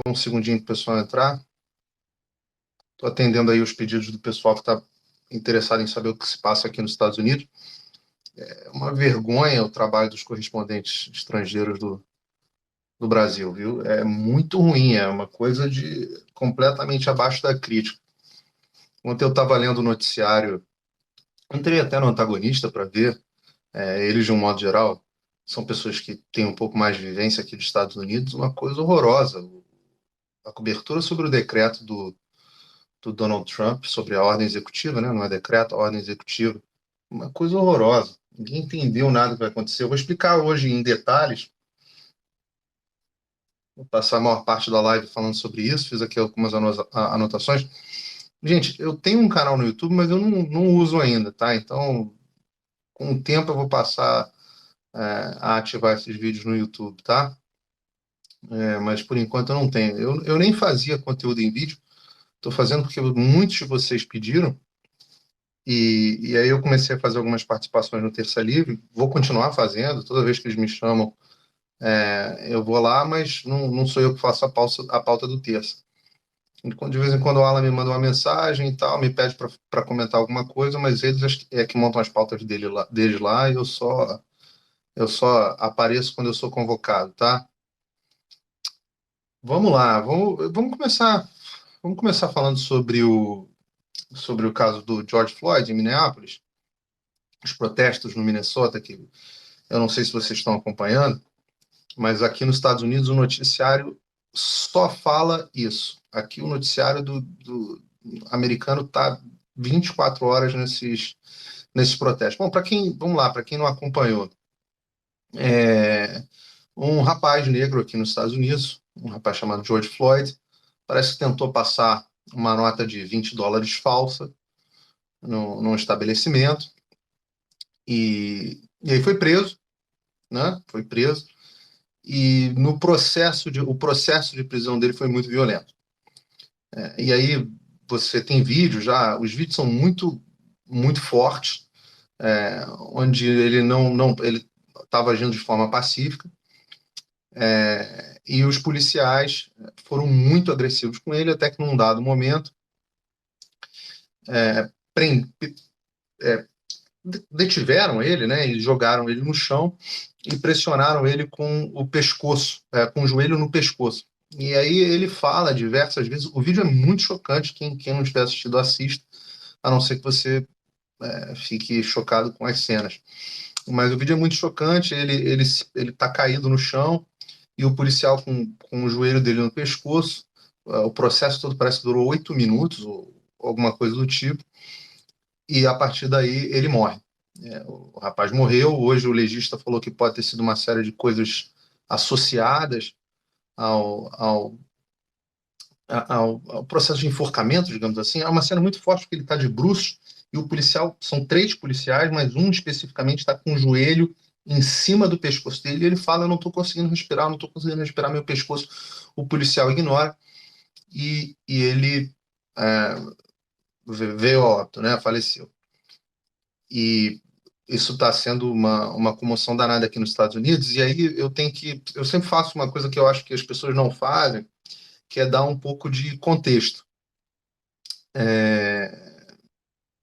Um segundinho para o pessoal entrar. Estou atendendo aí os pedidos do pessoal que está interessado em saber o que se passa aqui nos Estados Unidos. É uma vergonha o trabalho dos correspondentes estrangeiros do Brasil, viu? É muito ruim, é uma coisa de completamente abaixo da crítica. Ontem eu estava lendo o noticiário, entrei até no antagonista para ver, eles de um modo geral, são pessoas que têm um pouco mais de vivência aqui dos Estados Unidos, uma coisa horrorosa. A cobertura sobre o decreto do Donald Trump sobre a ordem executiva, né? Não é decreto, a ordem executiva. Uma coisa horrorosa. Ninguém entendeu nada que vai acontecer. Eu vou explicar hoje em detalhes. Vou passar a maior parte da live falando sobre isso. Fiz aqui algumas anotações. Gente, eu tenho um canal no YouTube, mas eu não uso ainda, tá? Então, com o tempo, eu vou passar a ativar esses vídeos no YouTube, tá? Mas por enquanto eu não tenho. Eu nem fazia conteúdo em vídeo. Estou fazendo porque muitos de vocês pediram. E aí eu comecei a fazer algumas participações no Terça Livre, vou continuar fazendo, toda vez que eles me chamam, eu vou lá, mas não sou eu que faço a pauta do Terça. De vez em quando o Alan me manda uma mensagem e tal, me pede para comentar alguma coisa, mas eles é que montam as pautas deles lá e eu só apareço quando eu sou convocado, tá? Vamos lá, vamos começar falando sobre o caso do George Floyd em Minneapolis, os protestos no Minnesota, que eu não sei se vocês estão acompanhando, mas aqui nos Estados Unidos o noticiário só fala isso. Aqui o noticiário do americano está 24 horas nesses protestos. Bom, vamos lá, para quem não acompanhou, é, um rapaz negro aqui nos Estados Unidos, um rapaz chamado George Floyd, parece que tentou passar uma nota de US$ 20 falsa num estabelecimento e aí foi preso, né? Foi preso e no o processo de prisão dele foi muito violento. E aí você tem vídeos já, os vídeos são muito fortes, onde ele estava agindo de forma pacífica, e os policiais foram muito agressivos com ele, até que num dado momento é, prend- é, detiveram ele, né, e jogaram ele no chão e pressionaram ele com o pescoço, com o joelho no pescoço. E aí ele fala diversas vezes. O vídeo é muito chocante. Quem não tiver assistido, assista, a não ser que você fique chocado com as cenas. Mas o vídeo é muito chocante. Ele tá caído no chão e o policial com o joelho dele no pescoço. O processo todo parece que durou 8 minutos ou alguma coisa do tipo. E a partir daí ele morre. O rapaz morreu. Hoje o legista falou que pode ter sido uma série de coisas associadas ao, ao processo de enforcamento, digamos assim. É uma cena muito forte porque ele está de bruços e o policial, são três policiais, mas um especificamente está com o joelho em cima do pescoço dele e ele fala: eu não estou conseguindo respirar, não estou conseguindo respirar, meu pescoço. O policial ignora e ele é, veio a óbito, né? Faleceu. E isso está sendo uma comoção danada aqui nos Estados Unidos. E aí eu sempre faço uma coisa que eu acho que as pessoas não fazem, que é dar um pouco de contexto. É,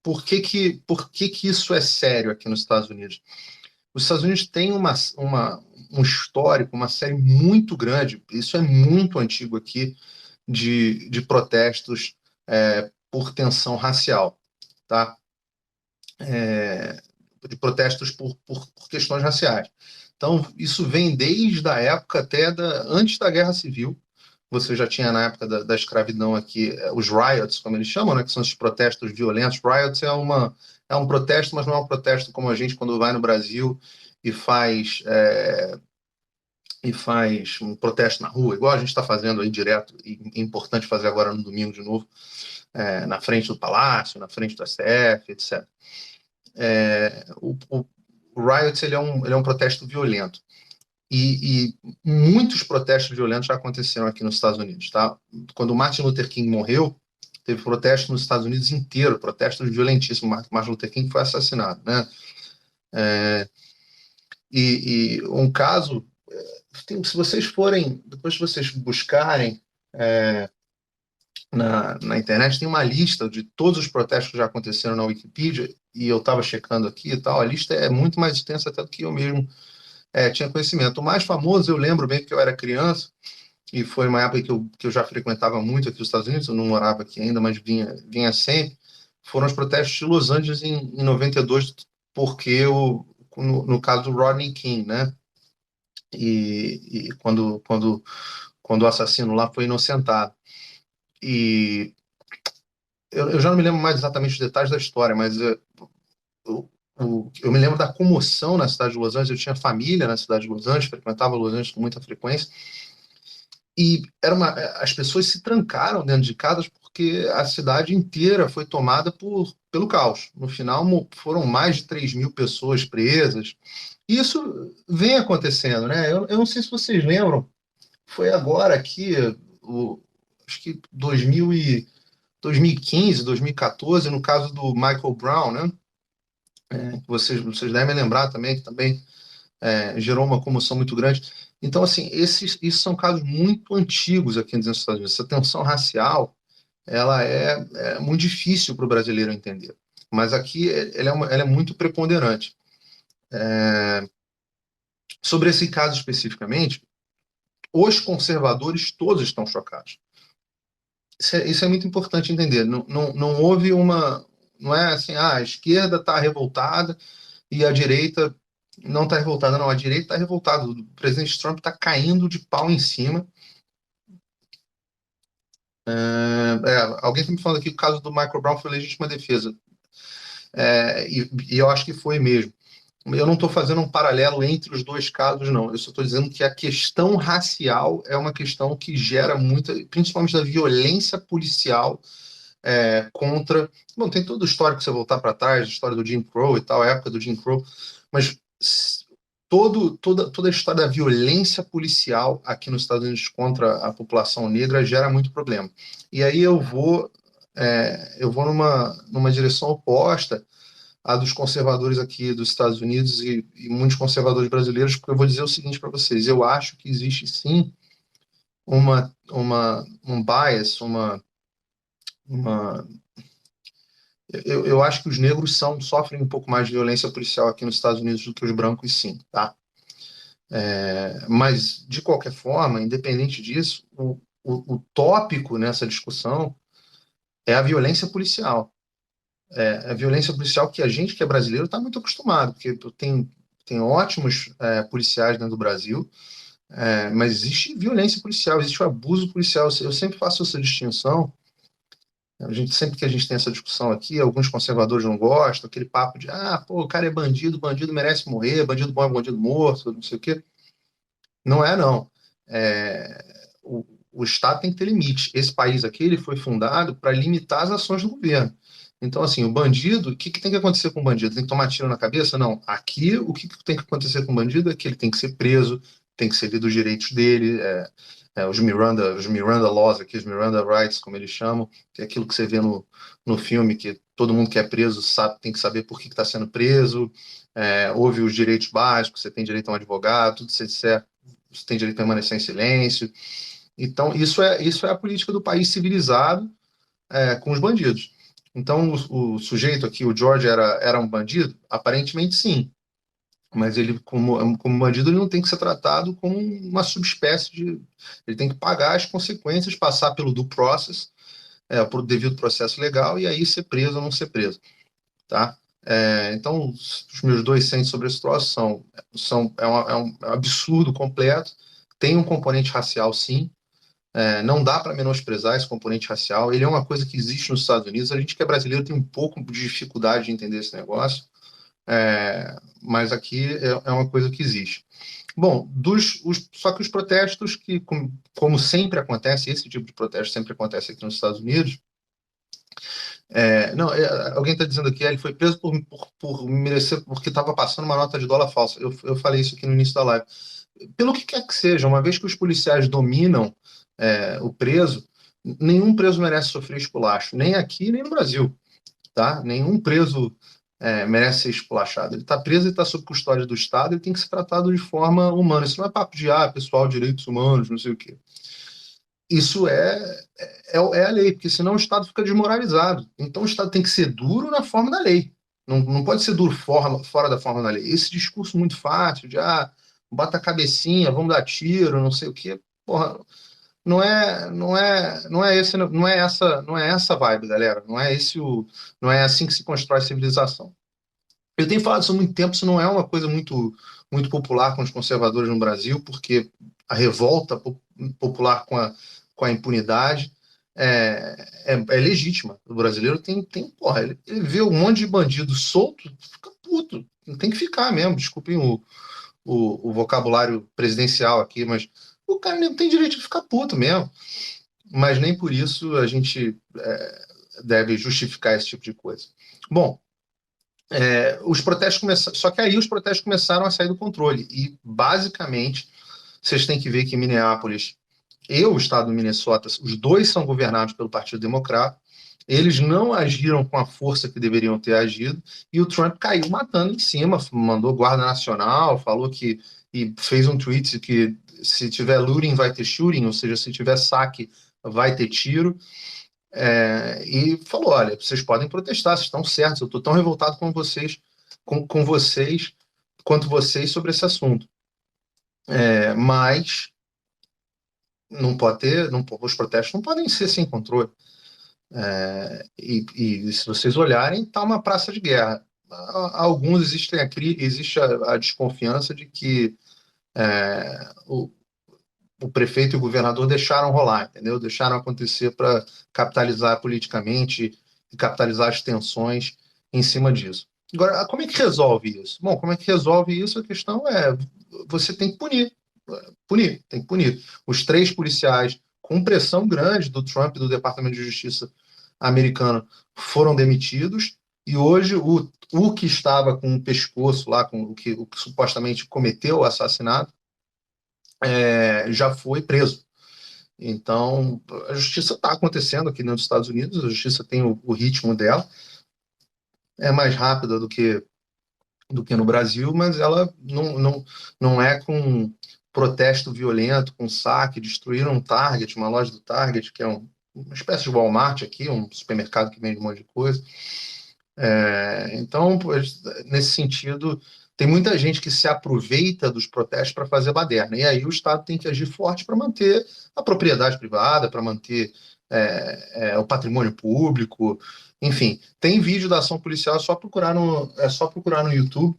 por que que isso é sério aqui nos Estados Unidos? Os Estados Unidos têm um histórico, uma série muito grande, isso é muito antigo aqui, de protestos por tensão racial, tá? É, de protestos por questões raciais. Então, isso vem desde a época antes da Guerra Civil. Você já tinha na época da escravidão aqui os riots, como eles chamam, né, que são esses protestos violentos. Riots é um protesto, mas não é um protesto como a gente quando vai no Brasil e faz um protesto na rua, igual a gente está fazendo aí direto, e é importante fazer agora no domingo de novo, na frente do Palácio, na frente do STF, etc. O riots ele é um protesto violento. E muitos protestos violentos já aconteceram aqui nos Estados Unidos, tá? Quando o Martin Luther King morreu, teve protesto nos Estados Unidos inteiro, protestos violentíssimos. Martin Luther King foi assassinado, né? E um caso, se vocês forem, depois vocês buscarem, na internet, tem uma lista de todos os protestos que já aconteceram na Wikipedia, e eu estava checando aqui e tal, a lista é muito mais extensa até do que eu mesmo tinha conhecimento. O mais famoso, eu lembro bem que eu era criança, e foi uma época que eu já frequentava muito aqui nos Estados Unidos, eu não morava aqui ainda, mas vinha sempre, foram os protestos de Los Angeles em 92, porque no caso do Rodney King, né? E quando o assassino lá foi inocentado. E eu já não me lembro mais exatamente os detalhes da história, mas eu me lembro da comoção na cidade de Los Angeles. Eu tinha família na cidade de Los Angeles, frequentava Los Angeles com muita frequência, e as pessoas se trancaram dentro de casas porque a cidade inteira foi tomada pelo caos. No final, foram mais de 3.000 pessoas presas. E isso vem acontecendo, né? Eu não sei se vocês lembram, foi agora aqui, acho que 2015, 2014, no caso do Michael Brown, né? Vocês devem lembrar também, que também gerou uma comoção muito grande. Então, assim, esses são casos muito antigos aqui nos Estados Unidos. Essa tensão racial, ela é muito difícil para o brasileiro entender. Mas aqui ela é muito preponderante. Sobre esse caso especificamente, os conservadores todos estão chocados. Isso é muito importante entender. Não houve uma. Não é assim, a esquerda está revoltada e a direita não está revoltada. Não, a direita está revoltada. O presidente Trump está caindo de pau em cima. Alguém está me falando aqui que o caso do Michael Brown foi legítima defesa. E eu acho que foi mesmo. Eu não estou fazendo um paralelo entre os dois casos, não. Eu só estou dizendo que a questão racial é uma questão que gera muita, principalmente da violência policial contra. Bom, tem todo o histórico, se você voltar para trás, a história do Jim Crow e tal, a época do Jim Crow, mas toda a história da violência policial aqui nos Estados Unidos contra a população negra gera muito problema. E aí eu vou numa direção oposta à dos conservadores aqui dos Estados Unidos e muitos conservadores brasileiros, porque eu vou dizer o seguinte para vocês: eu acho que existe sim um bias, uma eu acho que os negros sofrem um pouco mais de violência policial aqui nos Estados Unidos do que os brancos, sim, tá? Mas, de qualquer forma, independente disso, o tópico nessa discussão é a violência policial. A violência policial que a gente, que é brasileiro, está muito acostumado, porque tem ótimos policiais dentro do Brasil, mas existe violência policial, existe o abuso policial. Eu sempre faço essa distinção. Sempre que a gente tem essa discussão aqui, alguns conservadores não gostam, aquele papo de, pô, o cara é bandido, bandido merece morrer, bandido bom é bandido morto, não sei o quê. Não é, não. O Estado tem que ter limite. Esse país aqui, ele foi fundado para limitar as ações do governo. Então, assim, o bandido, o que tem que acontecer com o bandido? Tem que tomar tiro na cabeça? Não. Aqui, o que tem que acontecer com o bandido é que ele tem que ser preso, tem que ser lido os direitos dele, os Miranda Laws aqui, os Miranda Rights, como eles chamam, que é aquilo que você vê no filme, que todo mundo que é preso tem que saber por que está sendo preso, houve os direitos básicos, você tem direito a um advogado, tudo se disser, você tem direito a permanecer em silêncio. Então, isso é a política do país civilizado com os bandidos. Então, o sujeito aqui, o George, era um bandido? Aparentemente, sim. Mas ele, como bandido, ele não tem que ser tratado como uma subespécie de. Ele tem que pagar as consequências, passar pelo due process, por devido processo legal, e aí ser preso ou não ser preso. Tá? Então, os meus 2 cents sobre esse troço é um absurdo completo. Tem um componente racial, sim. Não dá para menosprezar esse componente racial. Ele é uma coisa que existe nos Estados Unidos. A gente que é brasileiro tem um pouco de dificuldade de entender esse negócio, mas aqui é uma coisa que existe. Bom, só que os protestos que, como sempre acontece, esse tipo de protesto sempre acontece aqui nos Estados Unidos. Não, alguém está dizendo aqui, ele foi preso por merecer, porque estava passando uma nota de dólar falsa. Eu falei isso aqui no início da live. Pelo que quer que seja, uma vez que os policiais dominam o preso, nenhum preso merece sofrer esculacho, nem aqui, nem no Brasil, tá? Nenhum preso merece ser esculachado. Ele está preso e está sob custódia do Estado, ele tem que ser tratado de forma humana. Isso não é papo de, pessoal, direitos humanos, não sei o quê. isso é a lei, porque senão o Estado fica desmoralizado. Então o Estado tem que ser duro na forma da lei. Não pode ser duro fora da forma da lei. Esse discurso muito fácil de bota a cabecinha, vamos dar tiro, não sei o quê. Porra, não é essa vibe, galera. Não é assim que se constrói civilização. Eu tenho falado isso há muito tempo, isso não é uma coisa muito popular com os conservadores no Brasil, porque a revolta popular com a impunidade é legítima. O brasileiro porra, ele vê um monte de bandido solto, fica puto. Tem que ficar mesmo, desculpem o vocabulário presidencial aqui, mas o cara não tem direito de ficar puto mesmo. Mas nem por isso a gente deve justificar esse tipo de coisa. Bom, os protestos começaram, só que aí os protestos começaram a sair do controle. E, basicamente, vocês têm que ver que Minneapolis e o estado do Minnesota, os dois são governados pelo Partido Democrata. Eles não agiram com a força que deveriam ter agido, e o Trump caiu matando em cima, mandou Guarda Nacional, falou que, e fez um tweet que se tiver looting vai ter shooting, ou seja, se tiver saque vai ter tiro. E falou: olha, vocês podem protestar, vocês estão certos, eu estou tão revoltado com vocês, quanto vocês sobre esse assunto. Mas não pode ter, os protestos não podem ser sem controle. E se vocês olharem, está uma praça de guerra. Alguns existe a desconfiança de que o prefeito e o governador deixaram rolar, entendeu? Deixaram acontecer para capitalizar politicamente e capitalizar as tensões em cima disso. Agora, como é que resolve isso? Bom, como é que resolve isso? A questão é, você tem que tem que punir. Os três policiais, com pressão grande do Trump e do Departamento de Justiça americano, foram demitidos, e hoje o que estava com o pescoço lá, com o que supostamente cometeu o assassinato, já foi preso. Então, a justiça está acontecendo aqui nos Estados Unidos, a justiça tem o ritmo dela, é mais rápida do que no Brasil, mas ela não é com protesto violento, com saque, destruíram um Target, uma loja do Target, que é uma espécie de Walmart aqui, um supermercado que vende um monte de coisa. Então, nesse sentido, tem muita gente que se aproveita dos protestos para fazer baderna. E aí o Estado tem que agir forte para manter a propriedade privada, para manter o patrimônio público. Enfim, tem vídeo da ação policial, é só procurar no YouTube.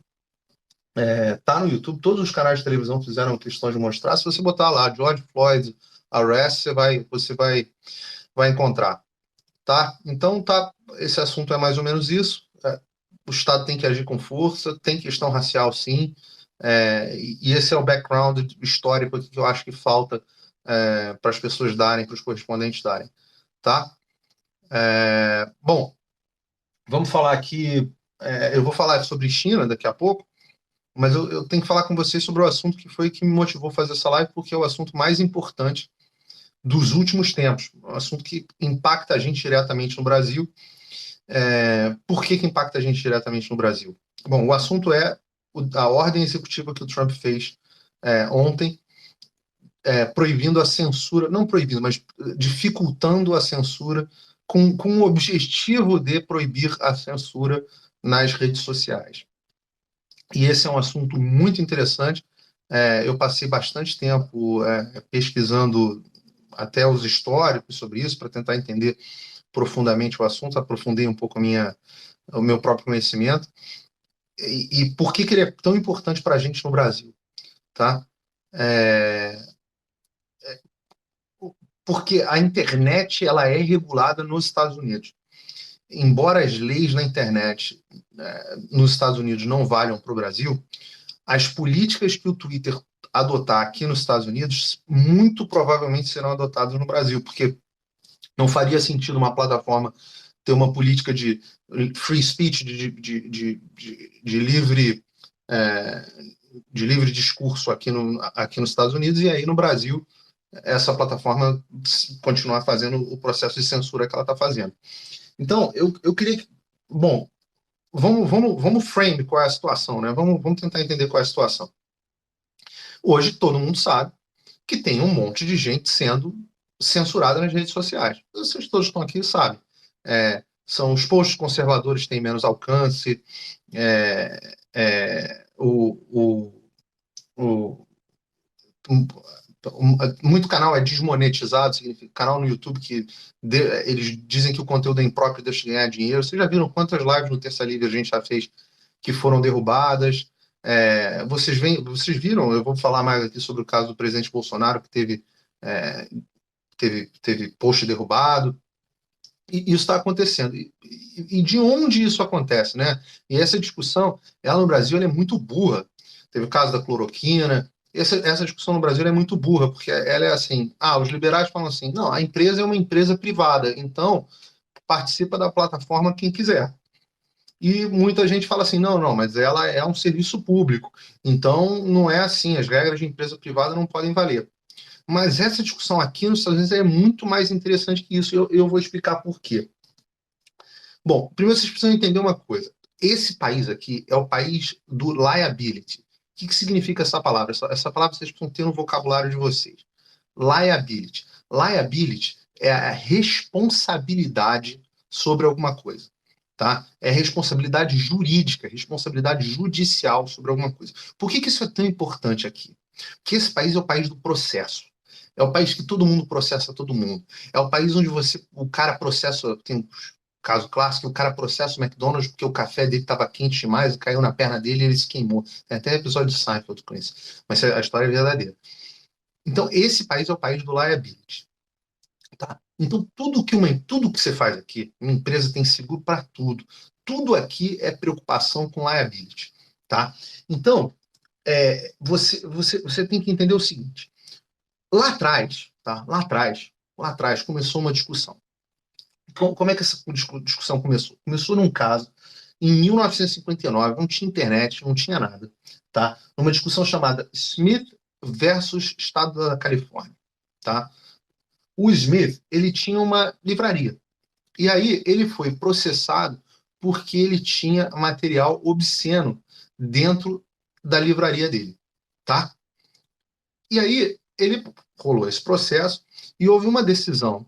Tá no YouTube, todos os canais de televisão fizeram questão de mostrar. Se você botar lá George Floyd Arrest, você vai encontrar. Tá? Então, tá, esse assunto é mais ou menos isso. O Estado tem que agir com força, tem questão racial, sim. E esse é o background histórico aqui que eu acho que falta para as pessoas darem, para os correspondentes darem. Tá? Bom, vamos falar aqui. Eu vou falar sobre China daqui a pouco, mas eu tenho que falar com vocês sobre o assunto que foi que me motivou a fazer essa live, porque é o assunto mais importante dos últimos tempos, um assunto que impacta a gente diretamente no Brasil. Por que impacta a gente diretamente no Brasil? Bom, o assunto é a ordem executiva que o Trump fez ontem, proibindo a censura, não proibindo, mas dificultando a censura, com o objetivo de proibir a censura nas redes sociais. E esse é um assunto muito interessante. Eu passei bastante tempo pesquisando até os históricos sobre isso, para tentar entender profundamente o assunto, aprofundei um pouco o meu próprio conhecimento. E por que ele é tão importante para a gente no Brasil? Tá? Porque a internet ela é regulada nos Estados Unidos. Embora as leis na internet nos Estados Unidos não valham para o Brasil, as políticas que o Twitter adotar aqui nos Estados Unidos muito provavelmente serão adotadas no Brasil, porque não faria sentido uma plataforma ter uma política de free speech, de livre, de livre discurso aqui nos Estados Unidos, e aí no Brasil essa plataforma continuar fazendo o processo de censura que ela está fazendo. Então, eu queria que. Bom, vamos frame qual é a situação, né? Vamos tentar entender qual é a situação. Hoje todo mundo sabe que tem um monte de gente sendo censurada nas redes sociais. Vocês todos estão aqui sabem. São os posts conservadores que têm menos alcance, é, é, o- um- muito canal é desmonetizado, significa canal no YouTube que eles dizem que o conteúdo é impróprio e deixa de ganhar dinheiro. Vocês já viram quantas lives no Terça Livre a gente já fez que foram derrubadas? Vocês viram, eu vou falar mais aqui sobre o caso do presidente Bolsonaro, que é, teve post derrubado. E isso está acontecendo. E de onde isso acontece, né? E essa discussão, ela no Brasil, ela é muito burra. Teve o caso da cloroquina. Essa discussão no Brasil é muito burra, porque ela é assim: os liberais falam assim, não, a empresa é uma empresa privada, então participa da plataforma quem quiser. E muita gente fala assim, não, não, mas ela é um serviço público, então não é assim, as regras de empresa privada não podem valer. Mas essa discussão aqui nos Estados Unidos é muito mais interessante que isso, e eu vou explicar por quê. Bom, primeiro vocês precisam entender uma coisa. Esse país aqui é o país do liability. O que significa essa palavra? Essa palavra vocês precisam ter no vocabulário de vocês. Liability. Liability é a responsabilidade sobre alguma coisa. Tá? É responsabilidade jurídica, responsabilidade judicial sobre alguma coisa. Por que isso é tão importante aqui? Porque esse país é o país do processo. É o país que todo mundo processa todo mundo. É o país onde o cara processa, tem caso clássico, o cara processa o McDonald's porque o café dele estava quente demais, caiu na perna dele e ele se queimou. Tem até episódio de Seinfeld com isso. Mas a história é verdadeira. Então, esse país é o país do liability. Tá? Então, tudo que você faz aqui, uma empresa tem seguro para tudo. Tudo aqui é preocupação com liability. Tá? Então, você tem que entender o seguinte: lá atrás, tá? Lá atrás começou uma discussão. Como é que essa discussão começou? Começou num caso, em 1959, não tinha internet, não tinha nada, tá? Numa discussão chamada Smith versus Estado da Califórnia, tá? O Smith, ele tinha uma livraria. E aí ele foi processado porque ele tinha material obsceno dentro da livraria dele, tá? E aí ele rolou esse processo e houve uma decisão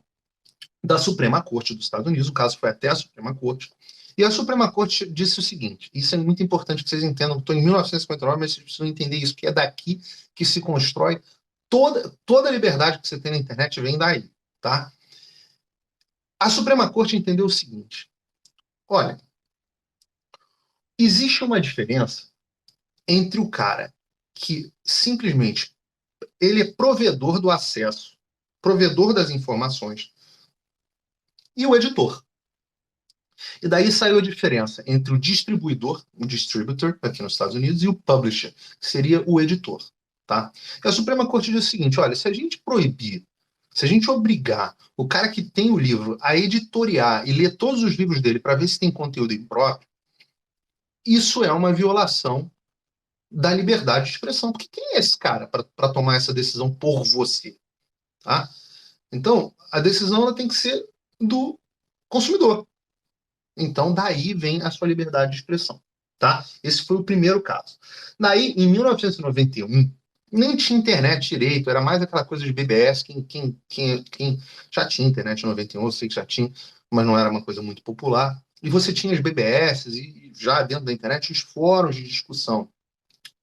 da Suprema Corte dos Estados Unidos, o caso foi até a Suprema Corte, e a Suprema Corte disse o seguinte, isso é muito importante que vocês entendam, estou em 1959, mas vocês precisam entender isso, que é daqui que se constrói toda a liberdade que você tem na internet vem daí, tá? A Suprema Corte entendeu o seguinte, olha, existe uma diferença entre o cara que simplesmente ele é provedor do acesso, provedor das informações, e o editor. E daí saiu a diferença entre o distribuidor, o distributor, aqui nos Estados Unidos, e o publisher, que seria o editor. Tá? E a Suprema Corte diz o seguinte: olha, se a gente proibir, se a gente obrigar o cara que tem o livro a editoriar e ler todos os livros dele para ver se tem conteúdo impróprio, isso é uma violação da liberdade de expressão. Porque quem é esse cara para tomar essa decisão por você? Tá? Então, a decisão ela tem que ser do consumidor. Então, daí vem a sua liberdade de expressão, tá? Esse foi o primeiro caso. Daí, em 1991, nem tinha internet direito, era mais aquela coisa de BBS, quem já tinha internet em 91, eu sei que já tinha, mas não era uma coisa muito popular. E você tinha as BBS e já dentro da internet os fóruns de discussão.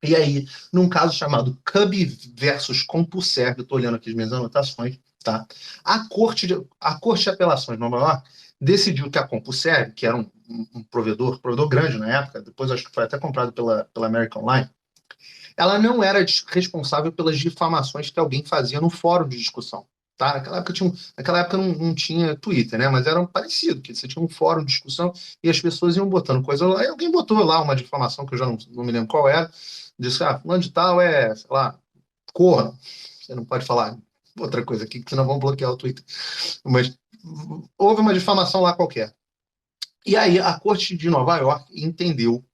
E aí, num caso chamado Cubby versus CompuServe, eu estou olhando aqui as minhas anotações, tá? A Corte de Apelações de Nova York decidiu que a CompuServe, que era um provedor grande na época, depois acho que foi até comprado pela American Online, ela não era responsável pelas difamações que alguém fazia no fórum de discussão. Tá? Naquela época não tinha Twitter, né? Mas era um parecido, que você tinha um fórum de discussão e as pessoas iam botando coisa lá, e alguém botou lá uma difamação que eu já não me lembro qual era, disse, fulano de tal sei lá, corno. Você não pode falar outra coisa aqui, que senão vão bloquear o Twitter. Mas houve uma difamação lá qualquer. E aí a Corte de Nova York entendeu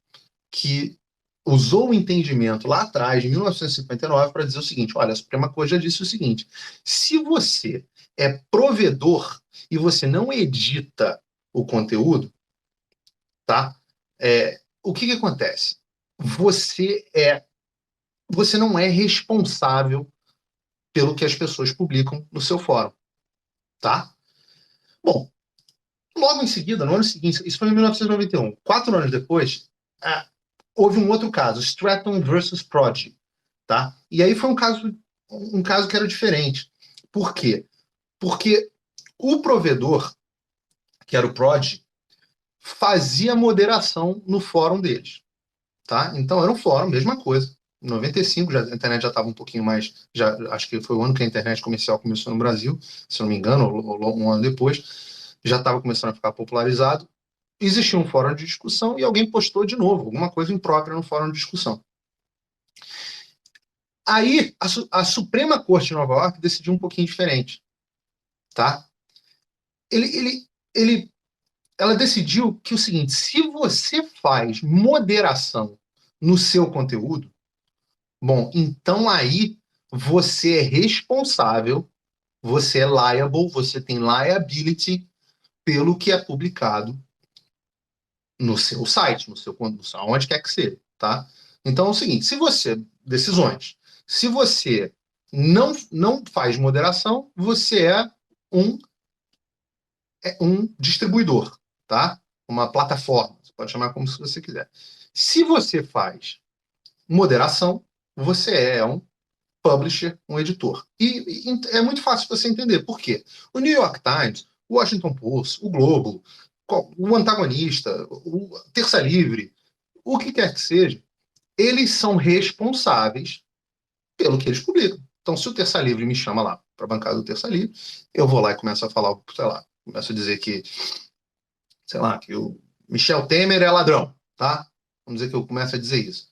que usou o entendimento lá atrás, em 1959, para dizer o seguinte: olha, a Suprema Corte já disse o seguinte: se você é provedor e você não edita o conteúdo, tá? O que acontece? Você não é responsável pelo que as pessoas publicam no seu fórum. tá? Bom, logo em seguida, no ano seguinte, isso foi em 1991, 4 anos depois, ah, houve um outro caso, Stratton versus Prodigy, tá? E aí foi um caso que era diferente. Por quê? Porque o provedor, que era o Prodigy, fazia moderação no fórum deles, tá? Então era um fórum, mesma coisa. Em 95, a internet já estava um pouquinho mais, já, acho que foi o ano que a internet comercial começou no Brasil, se não me engano, ou um ano depois, já estava começando a ficar popularizado. Existia um fórum de discussão e alguém postou de novo alguma coisa imprópria no fórum de discussão. Aí a Suprema Corte de Nova York decidiu um pouquinho diferente, tá? Ele, ele, ele, ela decidiu que o seguinte: se você faz moderação no seu conteúdo, bom, então aí você é responsável, você é liable, você tem liability pelo que é publicado no seu site, no seu onde quer que seja, tá? Então é o seguinte, decisões, se você não faz moderação, você um, um distribuidor, tá? Uma plataforma, você pode chamar como se você quiser. Se você faz moderação, você é um publisher, um editor. E é muito fácil você entender por quê. O New York Times, o Washington Post, o Globo, o Antagonista, o Terça Livre, o que quer que seja, eles são responsáveis pelo que eles publicam. Então, se o Terça Livre me chama lá para a bancada do Terça Livre, eu vou lá e começo a falar, sei lá, começo a dizer que, sei lá, que o Michel Temer é ladrão, tá? Vamos dizer que eu começo a dizer isso.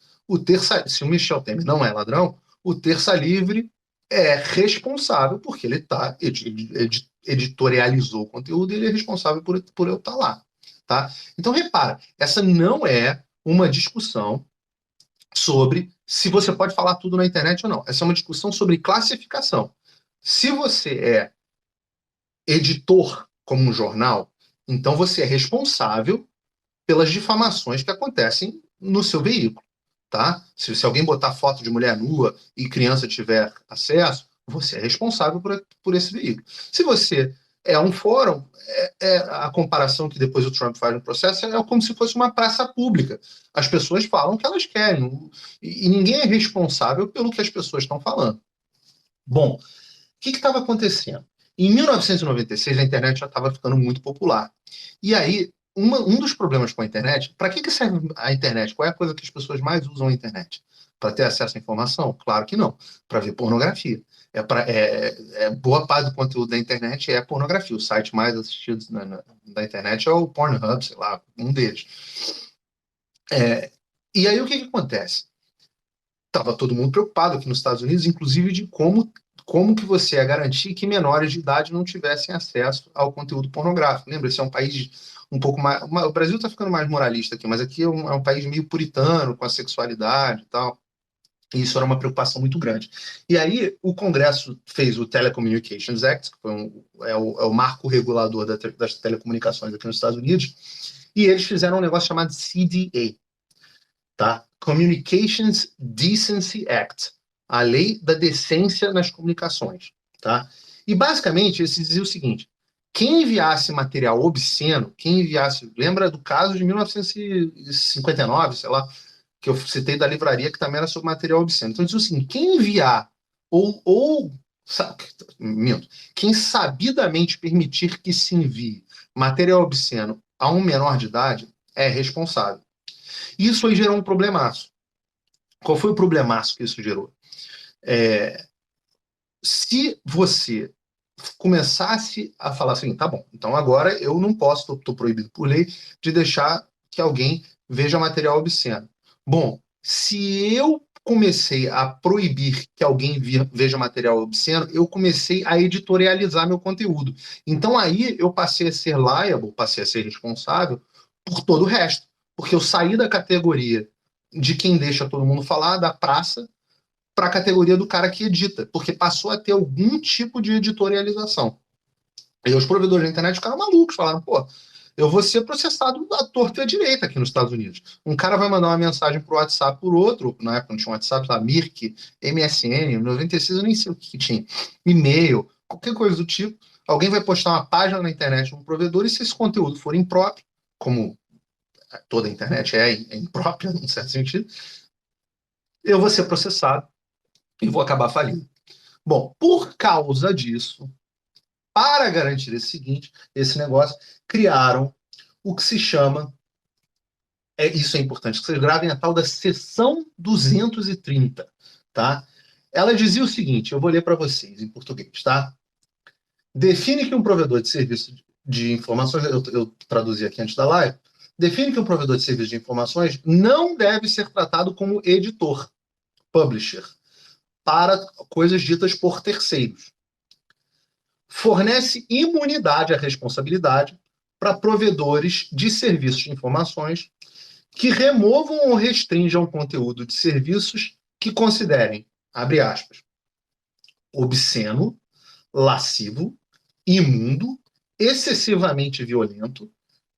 Se o Michel Temer não é ladrão, o Terça Livre é responsável porque ele editorializou o conteúdo e ele é responsável por eu estar lá, tá? Então, repara, essa não é uma discussão sobre se você pode falar tudo na internet ou não. Essa é uma discussão sobre classificação. Se você é editor como um jornal, então você é responsável pelas difamações que acontecem no seu veículo, tá? Se alguém botar foto de mulher nua e criança tiver acesso, você é responsável por esse veículo. Se você é um fórum, a comparação que depois o Trump faz no processo é como se fosse uma praça pública. As pessoas falam o que elas querem e ninguém é responsável pelo que as pessoas estão falando. Bom, o que estava acontecendo? Em 1996, a internet já estava ficando muito popular. E aí, um dos problemas com a internet, para que serve a internet? Qual é a coisa que as pessoas mais usam a internet? Para ter acesso à informação? Claro que não. Para ver pornografia. Boa parte do conteúdo da internet é pornografia. O site mais assistido da internet é o Pornhub, sei lá, um deles. E aí o que acontece? Estava todo mundo preocupado aqui nos Estados Unidos, inclusive de como que você ia garantir que menores de idade não tivessem acesso ao conteúdo pornográfico. Lembra, esse é um país um pouco mais... O Brasil está ficando mais moralista aqui, mas aqui é um país meio puritano, com a sexualidade e tal. E isso era uma preocupação muito grande. E aí o Congresso fez o Telecommunications Act, que é o marco regulador das telecomunicações aqui nos Estados Unidos, e eles fizeram um negócio chamado CDA, tá? Communications Decency Act, a lei da decência nas comunicações, tá? E basicamente esse dizia o seguinte: quem enviasse material obsceno, lembra do caso de 1959, sei lá, que eu citei da livraria que também era sobre material obsceno. Então dizia o seguinte: quem enviar ou minto, quem sabidamente permitir que se envie material obsceno a um menor de idade é responsável. Isso aí gerou um problemaço. Qual foi o problemaço que isso gerou? Se você começasse a falar assim, tá bom, então agora eu não posso, estou proibido por lei, de deixar que alguém veja material obsceno. Bom, se eu comecei a proibir que alguém veja material obsceno, eu comecei a editorializar meu conteúdo. Então aí eu passei a ser liable, passei a ser responsável por todo o resto. Porque eu saí da categoria de quem deixa todo mundo falar, da praça, para a categoria do cara que edita, porque passou a ter algum tipo de editorialização. E os provedores da internet ficaram malucos, falaram, pô, eu vou ser processado à torta e à direita aqui nos Estados Unidos. Um cara vai mandar uma mensagem pro WhatsApp por outro, na época não tinha WhatsApp, lá, Mirk, MSN, 96, eu nem sei o que tinha, e-mail, qualquer coisa do tipo. Alguém vai postar uma página na internet de um provedor e se esse conteúdo for impróprio, como toda a internet é imprópria, num certo sentido, eu vou ser processado e vou acabar falindo. Bom, por causa disso, para garantir esse negócio, criaram o que se chama, isso é importante, que vocês gravem a tal da seção 230, tá? Ela dizia o seguinte, eu vou ler para vocês em português, tá? Define que um provedor de serviço de informações, eu traduzi aqui antes da live, define que um provedor de serviço de informações não deve ser tratado como editor, publisher, para coisas ditas por terceiros. Fornece imunidade à responsabilidade para provedores de serviços de informações que removam ou restringam conteúdo de serviços que considerem, abre aspas, obsceno, lascivo, imundo, excessivamente violento,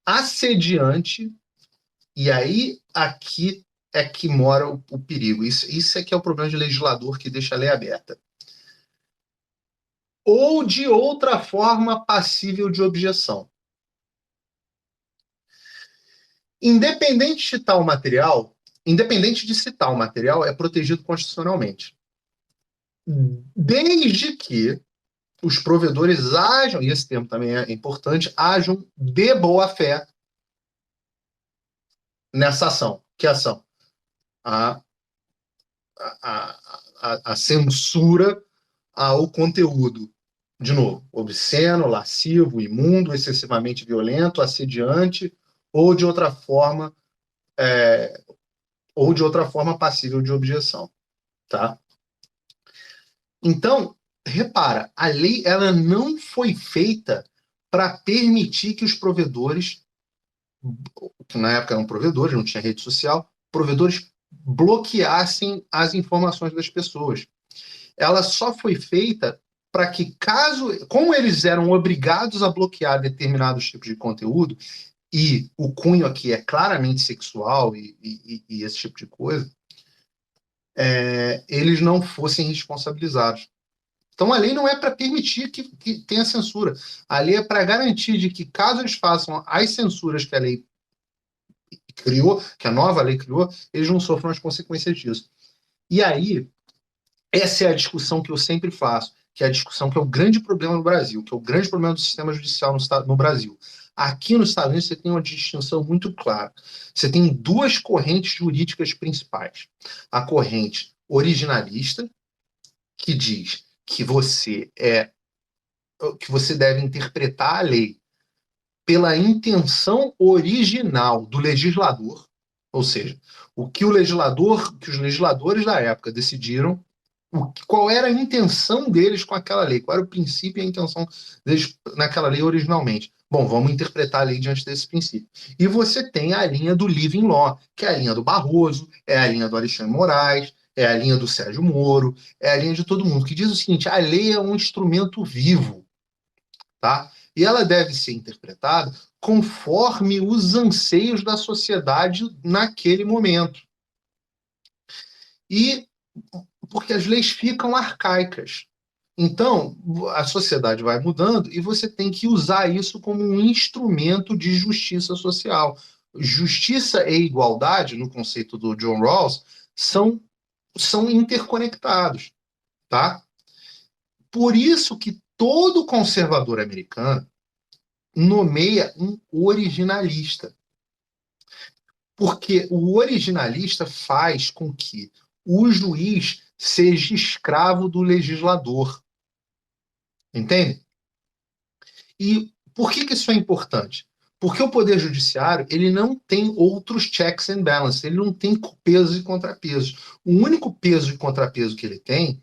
assediante, e aí aqui é que mora o perigo. Isso é que é o problema de legislador que deixa a lei aberta. Ou de outra forma passível de objeção. Independente de citar o material, é protegido constitucionalmente. Desde que os provedores ajam, e esse termo também é importante, ajam de boa fé nessa ação. Que ação? A, a censura ao conteúdo. De novo, obsceno, lascivo, imundo, excessivamente violento, assediante, ou de outra forma, passível de objeção. Tá? Então, repara, a lei ela não foi feita para permitir que os provedores, que na época eram provedores, não tinha rede social, provedores bloqueassem as informações das pessoas. Ela só foi feita para que, como eles eram obrigados a bloquear determinados tipos de conteúdo, e o cunho aqui é claramente sexual e esse tipo de coisa, eles não fossem responsabilizados. Então, a lei não é para permitir que tenha censura. A lei é para garantir de que, caso eles façam as censuras que a lei criou, que a nova lei criou, eles não sofram as consequências disso. E aí, essa é a discussão que eu sempre faço, que é a discussão que é o grande problema no Brasil, que é o grande problema do sistema judicial no Brasil. Aqui nos Estados Unidos você tem uma distinção muito clara. Você tem duas correntes jurídicas principais. A corrente originalista, que diz que você deve interpretar a lei pela intenção original do legislador, ou seja, o que os legisladores da época decidiram, qual era a intenção deles com aquela lei, qual era o princípio e a intenção deles naquela lei originalmente. Bom, vamos interpretar a lei diante desse princípio. E você tem a linha do Living Law, que é a linha do Barroso, é a linha do Alexandre Moraes, é a linha do Sérgio Moro, é a linha de todo mundo, que diz o seguinte: a lei é um instrumento vivo, tá? E ela deve ser interpretada conforme os anseios da sociedade naquele momento. E porque as leis ficam arcaicas. Então, a sociedade vai mudando e você tem que usar isso como um instrumento de justiça social. Justiça e igualdade, no conceito do John Rawls, são interconectados, tá? Por isso que todo conservador americano nomeia um originalista. Porque o originalista faz com que o juiz seja escravo do legislador. Entende? E por que isso é importante? Porque o Poder Judiciário ele não tem outros checks and balances, ele não tem pesos e contrapesos. O único peso e contrapeso que ele tem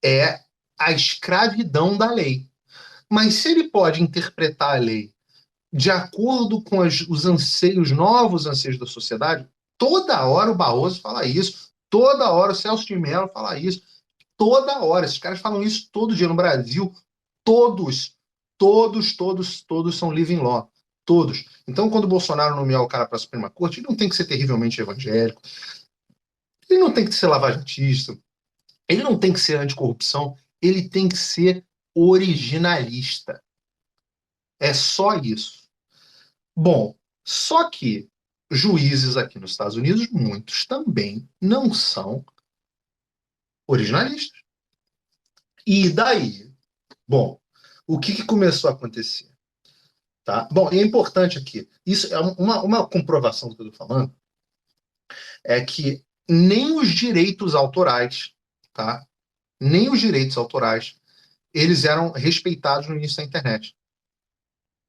é a escravidão da lei. Mas se ele pode interpretar a lei de acordo com os anseios, novos anseios da sociedade, toda hora o Barroso fala isso, toda hora o Celso de Mello fala isso, toda hora. Esses caras falam isso todo dia no Brasil, todos, todos são living law. Todos. Então, quando o Bolsonaro nomear o cara para a Suprema Corte, ele não tem que ser terrivelmente evangélico, ele não tem que ser lavajatista, ele não tem que ser anticorrupção, ele tem que ser originalista. É só isso. Bom, só que juízes aqui nos Estados Unidos, muitos também não são originalistas. E daí? Bom, o que começou a acontecer? Tá? Bom, é importante aqui, isso é uma comprovação do que eu estou falando, é que nem os direitos autorais, tá? Nem os direitos autorais, eles eram respeitados no início da internet,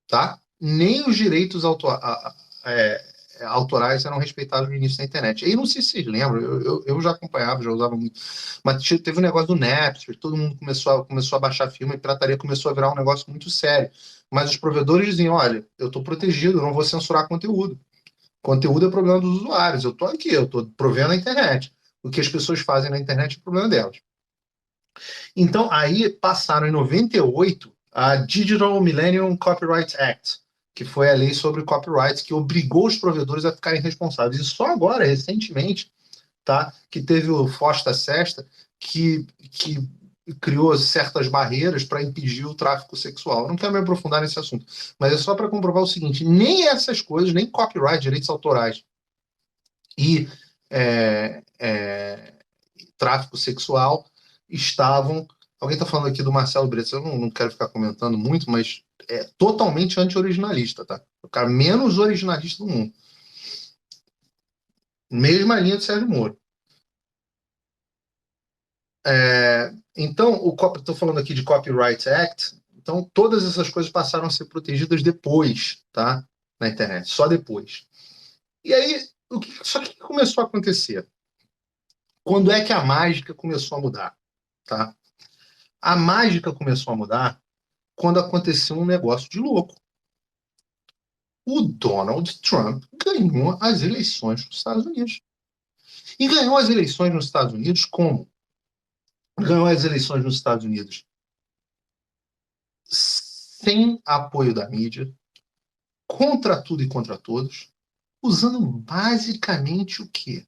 tá? Nem os direitos autorais eram respeitados no início da internet. E não sei se vocês lembram, eu já acompanhava, já usava muito, mas teve um negócio do Napster, todo mundo começou a baixar filme, e pirataria começou a virar um negócio muito sério. Mas os provedores diziam, olha, eu estou protegido, eu não vou censurar conteúdo. Conteúdo é problema dos usuários. Eu estou aqui, eu estou provendo a internet. O que as pessoas fazem na internet é problema delas. Então, aí passaram em 98 a Digital Millennium Copyright Act, que foi a lei sobre copyrights que obrigou os provedores a ficarem responsáveis. E só agora, recentemente, tá, que teve o Fosta Sesta, que criou certas barreiras para impedir o tráfico sexual. Eu não quero me aprofundar nesse assunto, mas é só para comprovar o seguinte: nem essas coisas, nem copyright, direitos autorais e é, é, tráfico sexual estavam. Alguém está falando aqui do Marcelo Bretas, eu não quero ficar comentando muito, mas é totalmente anti-originalista, tá? O cara menos originalista do mundo. Mesma linha de Sérgio Moro. Então, estou falando aqui de Copyright Act, então todas essas coisas passaram a ser protegidas depois, tá? Na internet, só depois. E aí, só que o que começou a acontecer? Quando é que a mágica começou a mudar, tá? A mágica começou a mudar quando aconteceu um negócio de louco. O Donald Trump ganhou as eleições nos Estados Unidos. E ganhou as eleições nos Estados Unidos como? Ganhou as eleições nos Estados Unidos sem apoio da mídia, contra tudo e contra todos, usando basicamente o quê?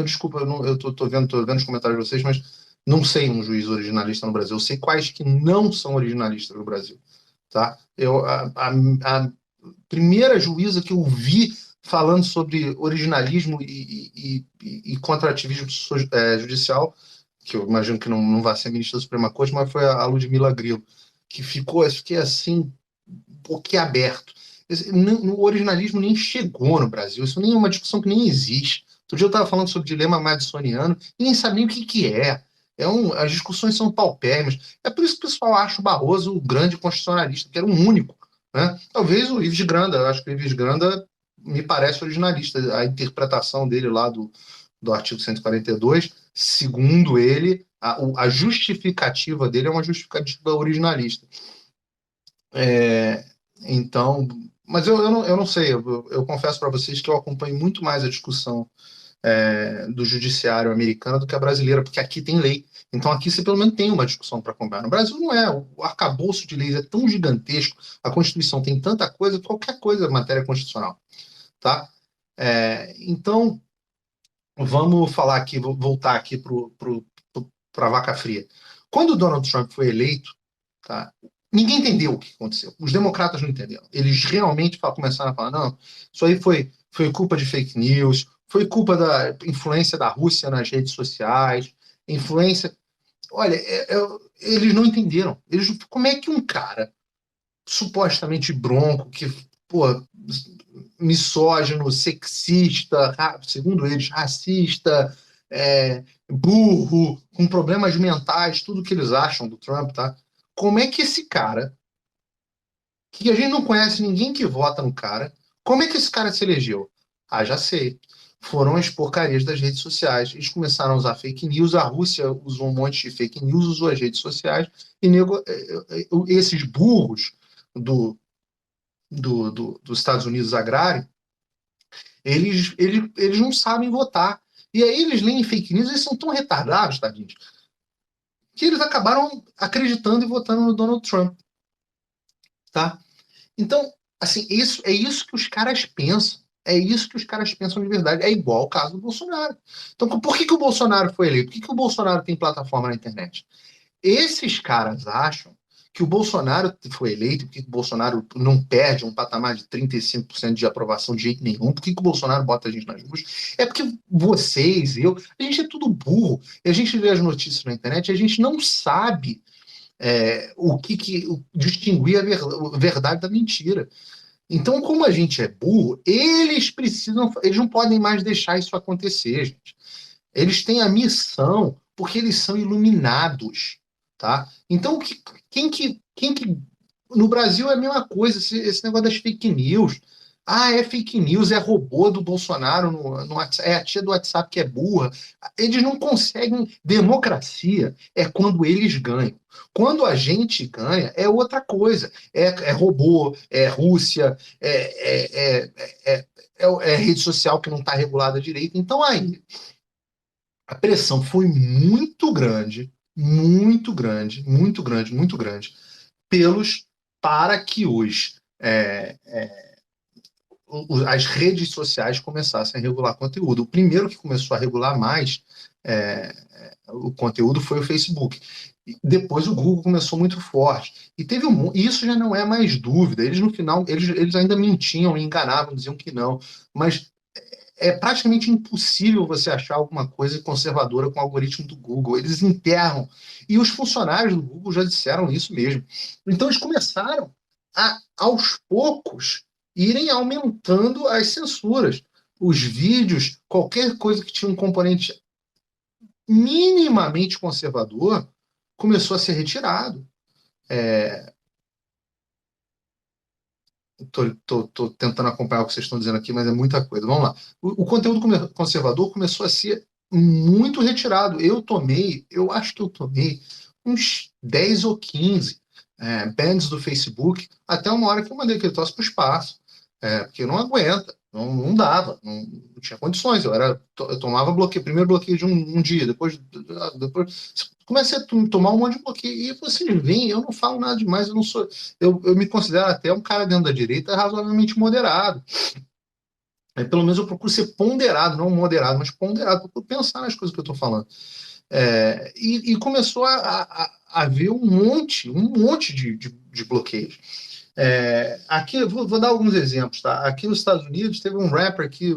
Desculpa, eu tô vendo os comentários de vocês, mas não sei um juiz originalista no Brasil. Eu sei quais que não são originalistas no Brasil, tá? A primeira juíza que eu vi falando sobre originalismo e contrativismo judicial, que eu imagino que não vai ser ministra da Suprema Corte, mas foi a Ludmila Grilo, que fiquei assim, boquiaberto. O originalismo nem chegou no Brasil, isso nem é uma discussão que nem existe. Outro dia eu estava falando sobre dilema madisoniano e nem sabia nem o que é. As discussões são paupérrimas. É por isso que o pessoal acha o Barroso o grande constitucionalista, que era um único. Né? Talvez o Ives Granda, eu acho que o Ives Granda me parece originalista. A interpretação dele lá do artigo 142, segundo ele, a justificativa dele é uma justificativa originalista. Então, mas eu não sei, eu confesso para vocês que eu acompanho muito mais a discussão do judiciário americano do que a brasileira, porque aqui tem lei. Então aqui você pelo menos tem uma discussão para acompanhar. No Brasil não é. O arcabouço de leis é tão gigantesco, a Constituição tem tanta coisa, qualquer coisa é matéria constitucional. Tá? Então, vamos falar aqui, vou voltar aqui para a vaca fria. Quando o Donald Trump foi eleito, tá? Ninguém entendeu o que aconteceu. Os democratas não entenderam. Eles realmente começaram a falar: não, isso aí foi culpa de fake news, foi culpa da influência da Rússia nas redes sociais, influência. Olha, eles não entenderam. Como é que um cara supostamente bronco, que, pô, misógino, sexista, segundo eles, racista, burro, com problemas mentais, tudo que eles acham do Trump, tá? Como é que esse cara, que a gente não conhece ninguém que vota no cara, como é que esse cara se elegeu? Ah, já sei. Foram as porcarias das redes sociais. Eles começaram a usar fake news, a Rússia usou um monte de fake news, usou as redes sociais, e esses burros do, dos Estados Unidos agrário, eles não sabem votar. E aí eles leem fake news, eles são tão retardados, tadinhos, que eles acabaram acreditando e votando no Donald Trump. Tá? Então, assim, é isso que os caras pensam. É isso que os caras pensam de verdade. É igual o caso do Bolsonaro. Então, por que o Bolsonaro foi eleito? Por que o Bolsonaro tem plataforma na internet? Esses caras acham que o Bolsonaro foi eleito, porque o Bolsonaro não perde um patamar de 35% de aprovação de jeito nenhum. Por que o Bolsonaro bota a gente nas ruas? É porque vocês, eu, a gente é tudo burro. A gente vê as notícias na internet, a gente não sabe distinguir a verdade da mentira. Então, como a gente é burro, eles não podem mais deixar isso acontecer, gente. Eles têm a missão, porque eles são iluminados, tá? Então, quem que no Brasil é a mesma coisa, esse negócio das fake news. Ah, é fake news, é robô do Bolsonaro no WhatsApp, é a tia do WhatsApp que é burra. Eles não conseguem. Democracia é quando eles ganham. Quando a gente ganha, é outra coisa. É robô, é Rússia, é rede social que não está regulada direito. Então, aí, a pressão foi muito grande, muito grande, muito grande, muito grande, pelos para que as redes sociais começassem a regular conteúdo. O primeiro que começou a regular mais o conteúdo foi o Facebook. Depois o Google começou muito forte. E isso já não é mais dúvida. Eles no final, eles ainda mentiam e enganavam, diziam que não. Mas é praticamente impossível você achar alguma coisa conservadora com o algoritmo do Google. Eles enterram. E os funcionários do Google já disseram isso mesmo. Então, eles começaram aos poucos, irem aumentando as censuras. Os vídeos, qualquer coisa que tinha um componente minimamente conservador, começou a ser retirado. Estou tentando acompanhar o que vocês estão dizendo aqui, mas é muita coisa. Vamos lá. O conteúdo conservador começou a ser muito retirado. Eu acho que eu tomei uns 10 ou 15 bans do Facebook, até uma hora que eu mandei aquele troço para o espaço. Porque não aguenta, não dava, não tinha condições. Eu tomava bloqueio, primeiro bloqueio de um dia, depois comecei a tomar um monte de bloqueio. E vocês veem, eu não falo nada demais, eu não sou. Eu me considero até um cara dentro da direita razoavelmente moderado. Pelo menos eu procuro ser ponderado, não moderado, mas ponderado, procuro pensar nas coisas que eu estou falando. E começou a haver um monte de bloqueios. Aqui, vou dar alguns exemplos, tá? Aqui nos Estados Unidos, teve um rapper que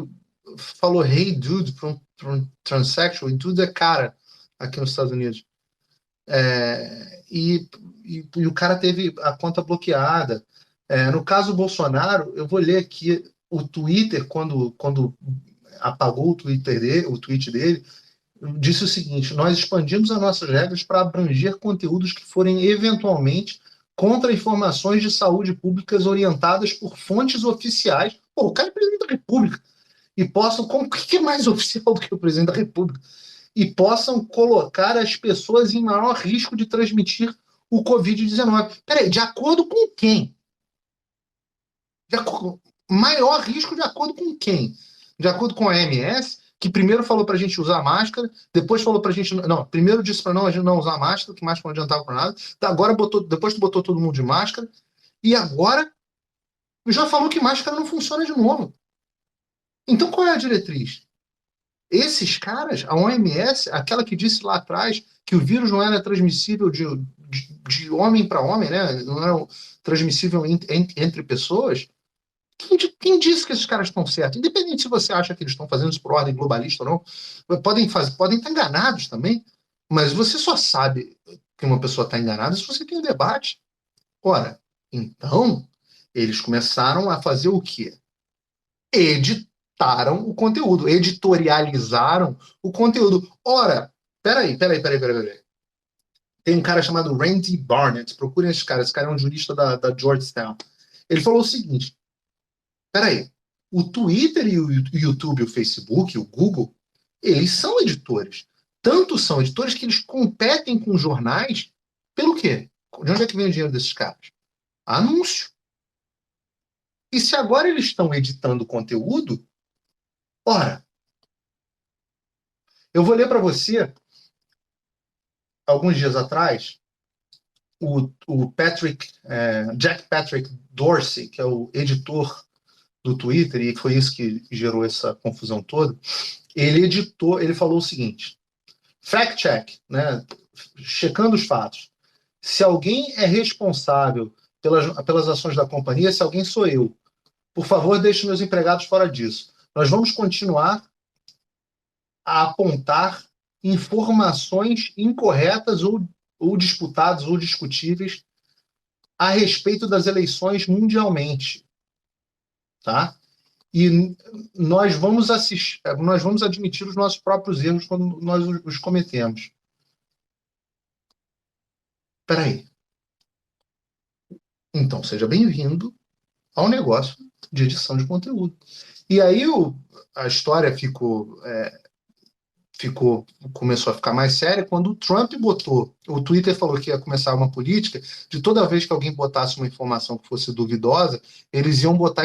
falou "Hey dude" para um transsexual, e dude é cara aqui nos Estados Unidos. E o cara teve a conta bloqueada. No caso do Bolsonaro, eu vou ler aqui o Twitter, quando apagou o tweet dele, disse o seguinte: nós expandimos as nossas regras para abranger conteúdos que forem eventualmente contra informações de saúde públicas orientadas por fontes oficiais. Pô, o cara é presidente da República. E possam. O que é mais oficial do que o presidente da República? E possam colocar as pessoas em maior risco de transmitir o Covid-19. Peraí, de acordo com quem? Maior risco de acordo com quem? De acordo com a OMS, que primeiro falou para a gente usar máscara, depois falou para a gente. Não, primeiro disse para a gente não usar máscara, que máscara não adiantava para nada. Agora depois tu botou todo mundo de máscara, e agora já falou que máscara não funciona de novo. Então qual é a diretriz? Esses caras, a OMS, aquela que disse lá atrás que o vírus não era transmissível de homem para homem, né? Não era transmissível entre pessoas. Quem disse que esses caras estão certos? Independente se você acha que eles estão fazendo isso por ordem globalista ou não, podem estar enganados também, mas você só sabe que uma pessoa está enganada se você tem um debate. Ora, então, eles começaram a fazer o quê? Editaram o conteúdo, editorializaram o conteúdo. Ora, peraí. Tem um cara chamado Randy Barnett, procurem esse cara é um jurista da Georgetown. Ele falou o seguinte: peraí, o Twitter e o YouTube, o Facebook, o Google, eles são editores. Tanto são editores que eles competem com jornais pelo quê? De onde é que vem o dinheiro desses caras? Anúncio. E se agora eles estão editando conteúdo, ora, eu vou ler para você, alguns dias atrás, o Jack Patrick Dorsey, que é o editor do Twitter, e foi isso que gerou essa confusão toda, ele falou o seguinte: fact check, né? checando os fatos. Se alguém é responsável pelas ações da companhia, se alguém sou eu. Por favor, deixe meus empregados fora disso. Nós vamos continuar a apontar informações incorretas ou disputadas ou discutíveis a respeito das eleições mundialmente, tá? E nós vamos admitir os nossos próprios erros quando nós os cometemos. Espera aí. Então, seja bem-vindo ao negócio de edição de conteúdo. E aí a história começou a ficar mais séria quando o Trump o Twitter falou que ia começar uma política de toda vez que alguém botasse uma informação que fosse duvidosa, eles iam botar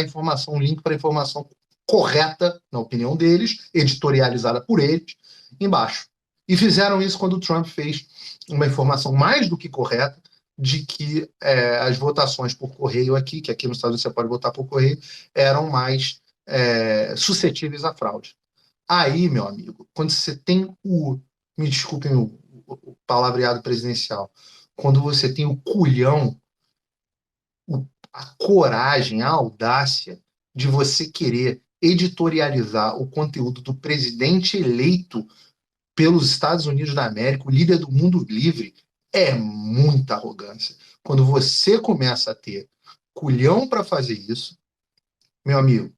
um link para a informação correta, na opinião deles, editorializada por eles, embaixo. E fizeram isso quando o Trump fez uma informação mais do que correta de que as votações por correio aqui, que aqui nos Estados Unidos você pode votar por correio, eram mais suscetíveis à fraude. Aí, meu amigo, quando você tem me desculpem o palavreado presidencial, quando você tem o culhão, a coragem, a audácia de você querer editorializar o conteúdo do presidente eleito pelos Estados Unidos da América, o líder do mundo livre, é muita arrogância. Quando você começa a ter culhão para fazer isso, meu amigo,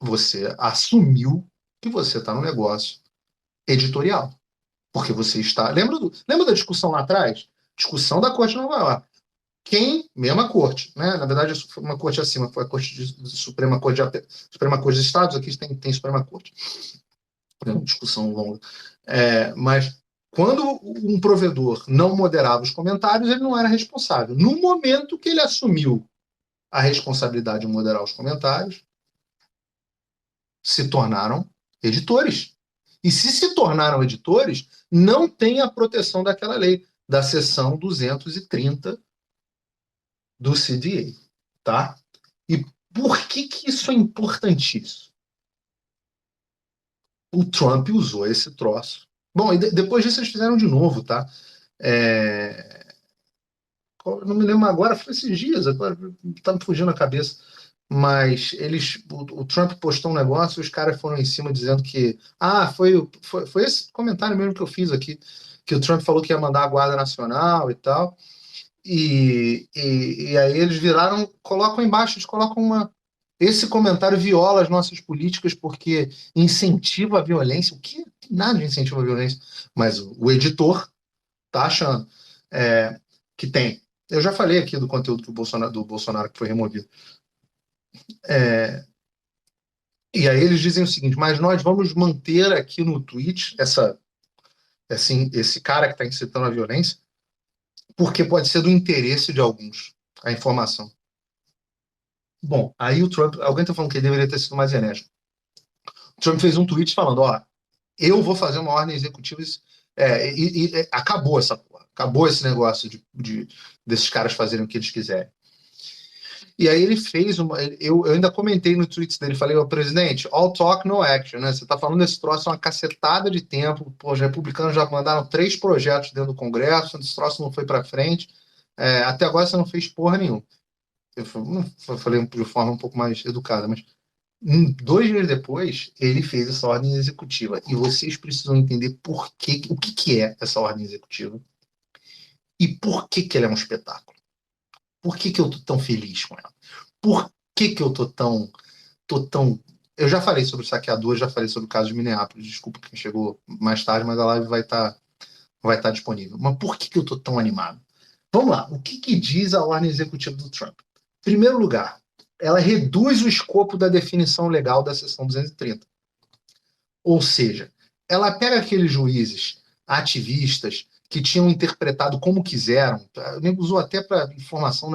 você assumiu que você está no negócio editorial. Porque você está. Lembra da discussão lá atrás? Discussão da Corte de Nova York. Mesma corte, né? Na verdade, foi uma corte acima, foi a Suprema Corte dos Estados, aqui tem Suprema Corte. É uma discussão longa. Mas quando um provedor não moderava os comentários, ele não era responsável. No momento que ele assumiu a responsabilidade de moderar os comentários, se tornaram editores. E se tornaram editores, não tem a proteção daquela lei, da seção 230 do CDA, tá? E por que isso é importantíssimo? O Trump usou esse troço. Bom, e depois disso eles fizeram de novo, tá? Não me lembro agora, foi esses dias, agora tá me fugindo a cabeça. Mas o Trump postou um negócio e os caras foram em cima dizendo que foi esse comentário mesmo que eu fiz aqui, que o Trump falou que ia mandar a Guarda Nacional e tal, e aí eles colocam embaixo, eles colocam esse comentário viola as nossas políticas porque incentiva a violência. O que? Nada de incentiva a violência, mas o editor tá achando que tem. Eu já falei aqui do conteúdo do Bolsonaro que foi removido. E aí eles dizem o seguinte, mas nós vamos manter aqui no tweet esse cara que está incitando a violência, porque pode ser do interesse de alguns a informação. Bom, aí o Trump, alguém está falando que ele deveria ter sido mais enérgico. O Trump fez um tweet falando, eu vou fazer uma ordem executiva e acabou essa porra, acabou esse negócio desses caras fazerem o que eles quiserem. E aí ele fez eu ainda comentei no tweet dele, falei, presidente, all talk, no action, né? Você está falando desse troço há uma cacetada de tempo, os republicanos já mandaram 3 projetos dentro do Congresso, esse troço não foi para frente, até agora você não fez porra nenhuma. Eu falei de forma um pouco mais educada, mas 2 dias depois, ele fez essa ordem executiva. E vocês precisam entender o que é essa ordem executiva e por que ela é um espetáculo. Por que eu tô tão feliz com ela? Por que eu tô tão... Eu já falei sobre o saqueador, já falei sobre o caso de Minneapolis. Desculpa quem chegou mais tarde, mas a live vai estar disponível. Mas por que eu tô tão animado? Vamos lá. O que diz a ordem executiva do Trump? Em primeiro lugar, ela reduz o escopo da definição legal da seção 230. Ou seja, ela pega aqueles juízes ativistas que tinham interpretado como quiseram, usou até para informação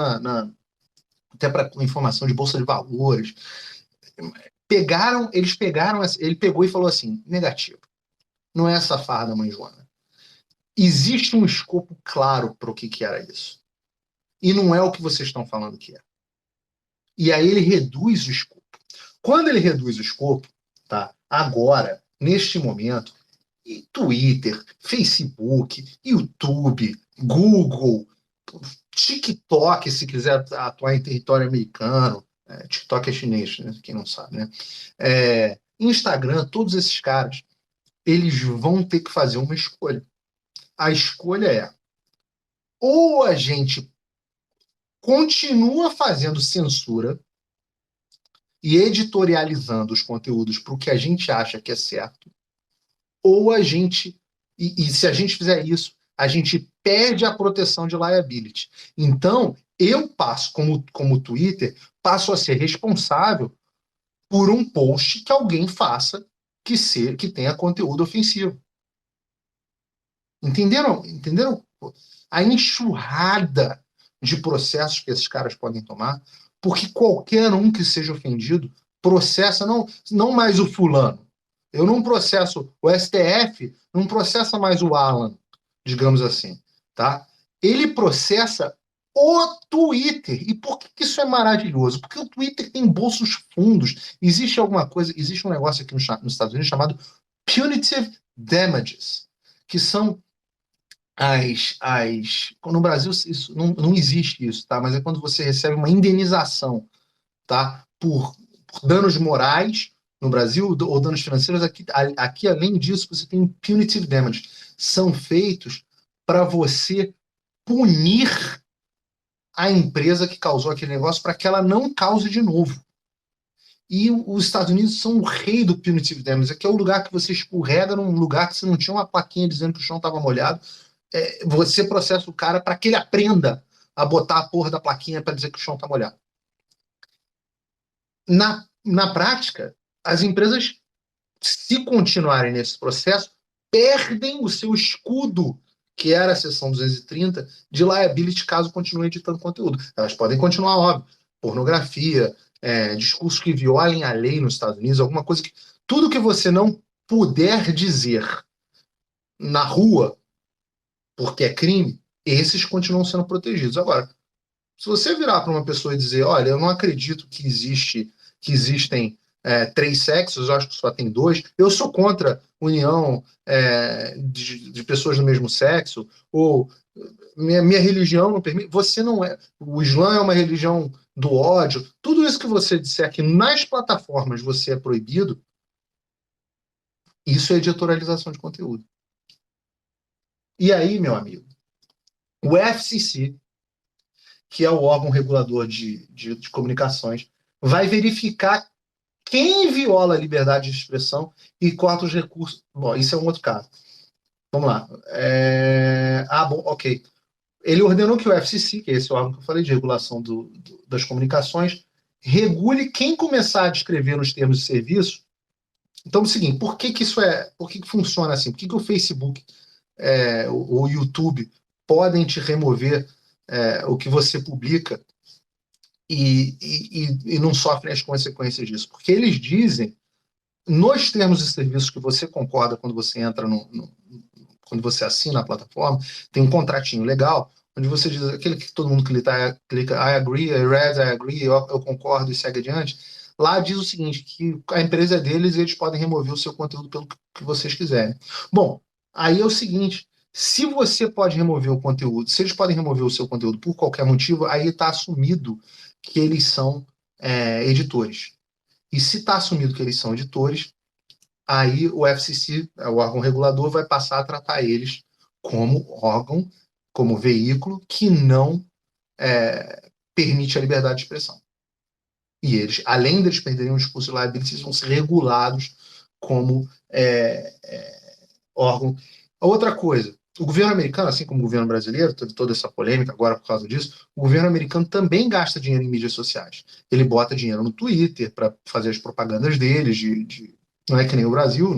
até para informação de bolsa de valores. Ele pegou e falou assim, negativo. Não é essa farra da mãe Joana. Existe um escopo claro para o que era isso. E não é o que vocês estão falando que é. E aí ele reduz o escopo. Quando ele reduz o escopo, tá? Agora, neste momento, E Twitter, Facebook, YouTube, Google, TikTok, se quiser atuar em território americano. TikTok é chinês, né? Quem não sabe, né? Instagram, todos esses caras, eles vão ter que fazer uma escolha. A escolha é: ou a gente continua fazendo censura e editorializando os conteúdos para o que a gente acha que é certo, ou a gente, e se a gente fizer isso, a gente perde a proteção de liability. Então, eu passo, como Twitter, passo a ser responsável por um post que alguém faça que tenha conteúdo ofensivo. Entenderam? Entenderam a enxurrada de processos que esses caras podem tomar? Porque qualquer um que seja ofendido processa não mais o fulano. Eu não processo, o STF não processa mais o Alan, digamos assim, tá? Ele processa o Twitter. E por que isso é maravilhoso? Porque o Twitter tem bolsos fundos. Existe alguma coisa, existe um negócio aqui nos Estados Unidos chamado punitive damages, que são no Brasil isso não existe isso, tá? Mas é quando você recebe uma indenização, tá? Por danos morais no Brasil ou danos financeiros. Aqui, além disso, você tem punitive damage. São feitos para você punir a empresa que causou aquele negócio para que ela não cause de novo. E os Estados Unidos são o rei do punitive damage, que é o lugar que você escorrega num lugar que você não tinha uma plaquinha dizendo que o chão estava molhado. Você processa o cara para que ele aprenda a botar a porra da plaquinha para dizer que o chão está molhado. Na prática, as empresas, se continuarem nesse processo, perdem o seu escudo, que era a seção 230, de liability caso continue editando conteúdo. Elas podem continuar, óbvio, pornografia, discursos que violem a lei nos Estados Unidos, alguma coisa que... Tudo que você não puder dizer na rua, porque é crime, esses continuam sendo protegidos. Agora, se você virar para uma pessoa e dizer, olha, eu não acredito que existem três sexos, eu acho que só tem dois, eu sou contra união de pessoas do mesmo sexo, ou minha religião não permite, você não é, o Islã é uma religião do ódio, tudo isso que você disser que nas plataformas você é proibido, isso é editorialização de conteúdo. E aí, meu amigo, o FCC, que é o órgão regulador de comunicações, vai verificar quem viola a liberdade de expressão e quantos recursos. Bom, isso é um outro caso. Vamos lá. Bom, ok. Ele ordenou que o FCC, que é esse órgão que eu falei de regulação das comunicações, regule quem começar a descrever nos termos de serviço. Então, é o seguinte, por que isso por que funciona assim? Por que o Facebook, o YouTube podem te remover o que você publica e não sofrem as consequências disso? Porque eles dizem, nos termos de serviço que você concorda quando você entra quando você assina a plataforma, tem um contratinho legal, onde você diz, aquele que todo mundo clica, I agree, I read, I agree, eu concordo e segue adiante. Lá diz o seguinte, que a empresa é deles e eles podem remover o seu conteúdo pelo que vocês quiserem. Bom, aí é o seguinte, se você pode remover o conteúdo, se eles podem remover o seu conteúdo por qualquer motivo, aí está assumido que eles são editores. E se está assumido que eles são editores, aí o FCC, o órgão regulador, vai passar a tratar eles como órgão, como veículo que não permite a liberdade de expressão. E eles, além deles perderem o discurso de liability, eles vão ser regulados como órgão. Outra coisa, o governo americano, assim como o governo brasileiro, teve toda essa polêmica agora por causa disso, o governo americano também gasta dinheiro em mídias sociais. Ele bota dinheiro no Twitter para fazer as propagandas deles, não é que nem o Brasil,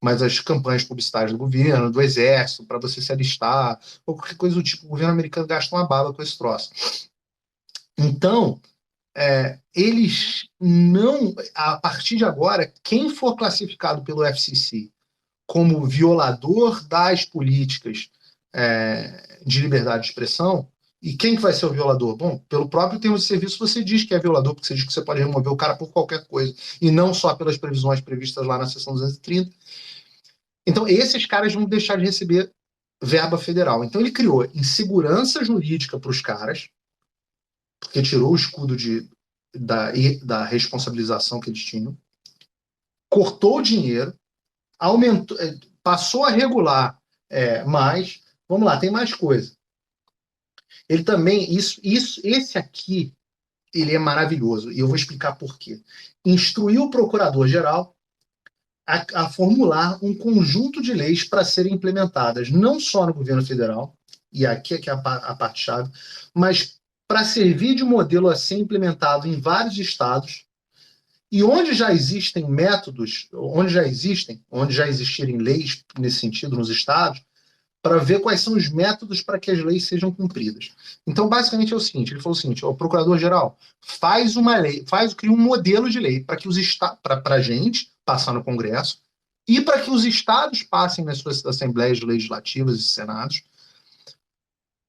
mas as campanhas publicitárias do governo, do exército, para você se alistar, ou qualquer coisa do tipo. O governo americano gasta uma bala com esse troço. Então, eles não, a partir de agora, quem for classificado pelo FCC como violador das políticas de liberdade de expressão, e quem que vai ser o violador? Bom, pelo próprio termo de serviço você diz que é violador, porque você diz que você pode remover o cara por qualquer coisa, e não só pelas previsões previstas lá na seção 230. Então, esses caras vão deixar de receber verba federal. Então, ele criou insegurança jurídica para os caras, porque tirou o escudo da responsabilização que eles tinham, cortou o dinheiro, aumentou, passou a regular mais. Vamos lá, tem mais coisa. Ele também, esse aqui, ele é maravilhoso, e eu vou explicar por quê. Instruiu o procurador-geral a formular um conjunto de leis para serem implementadas, não só no governo federal, e aqui é que é a parte-chave, mas para servir de modelo a ser implementado em vários estados, e onde já existem métodos, onde já existirem leis nesse sentido nos estados, para ver quais são os métodos para que as leis sejam cumpridas. Então, basicamente é o seguinte: ele falou o seguinte, o procurador-geral faz uma lei, cria um modelo de lei para que para a gente passar no Congresso e para que os estados passem nas suas assembleias legislativas e senados,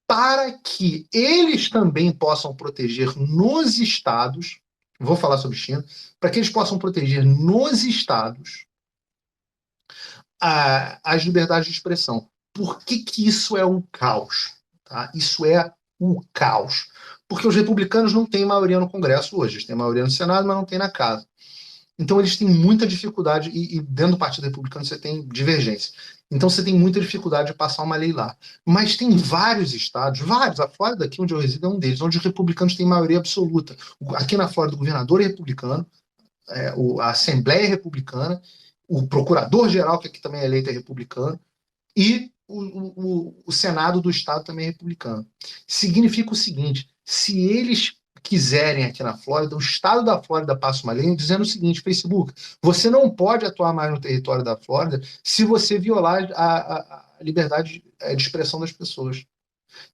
para que eles também possam proteger nos estados, vou falar sobre China, para que eles possam proteger nos estados as liberdades de expressão. Por que isso é um caos? Tá? Isso é um caos. Porque os republicanos não têm maioria no Congresso hoje. Eles têm maioria no Senado, mas não têm na Casa. Então eles têm muita dificuldade, e dentro do Partido Republicano você tem divergência. Então você tem muita dificuldade de passar uma lei lá. Mas tem vários estados, vários, a Flórida, aqui onde eu resido, é um deles, onde os republicanos têm maioria absoluta. Aqui na Flórida, o governador é republicano, a Assembleia é republicana, o procurador-geral, que aqui também é eleito, é republicano, e o Senado do Estado também é republicano. Significa o seguinte: se eles quiserem aqui na Flórida, o Estado da Flórida passa uma lei dizendo o seguinte: Facebook, você não pode atuar mais no território da Flórida se você violar a liberdade de expressão das pessoas.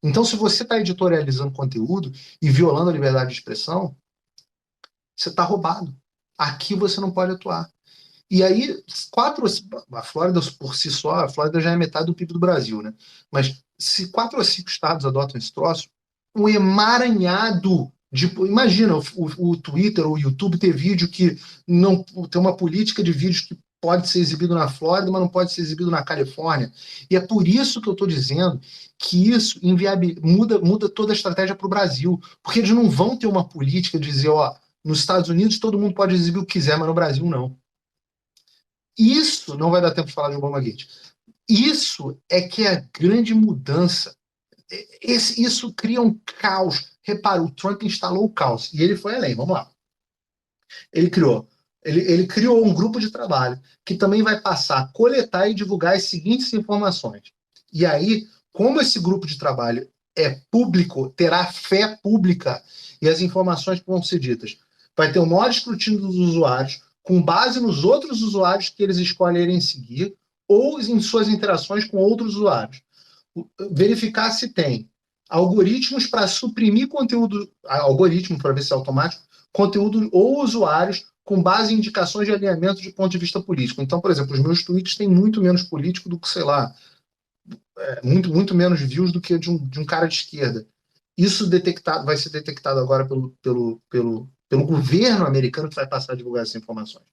Então, se você está editorializando conteúdo e violando a liberdade de expressão, você está roubado. Aqui você não pode atuar. E aí, a Flórida por si só, a Flórida já é metade do PIB do Brasil, né? Mas se 4 ou 5 estados adotam esse troço, um emaranhado de. Imagina o Twitter ou o YouTube ter vídeo que não tem uma política de vídeos que pode ser exibido na Flórida, mas não pode ser exibido na Califórnia. E é por isso que eu estou dizendo que isso muda toda a estratégia para o Brasil. Porque eles não vão ter uma política de dizer, ó, nos Estados Unidos todo mundo pode exibir o que quiser, mas no Brasil não. Isso não vai dar tempo de falar de Obama Gate. Isso é que é a grande mudança. Isso cria um caos. Repara, o Trump instalou o caos e ele foi além. Vamos lá. Ele criou um grupo de trabalho que também vai passar a coletar e divulgar as seguintes informações. E aí, como esse grupo de trabalho é público, terá fé pública e as informações que vão ser ditas, vai ter o maior escrutínio dos usuários, com base nos outros usuários que eles escolherem seguir ou em suas interações com outros usuários. Verificar se tem algoritmos para suprimir conteúdo, algoritmo para ver se é automático, conteúdo ou usuários com base em indicações de alinhamento de ponto de vista político. Então, por exemplo, os meus tweets têm muito menos político do que, sei lá, muito menos views do que de um cara de esquerda. Isso vai ser detectado agora pelo governo americano, que vai passar a divulgar essas informações.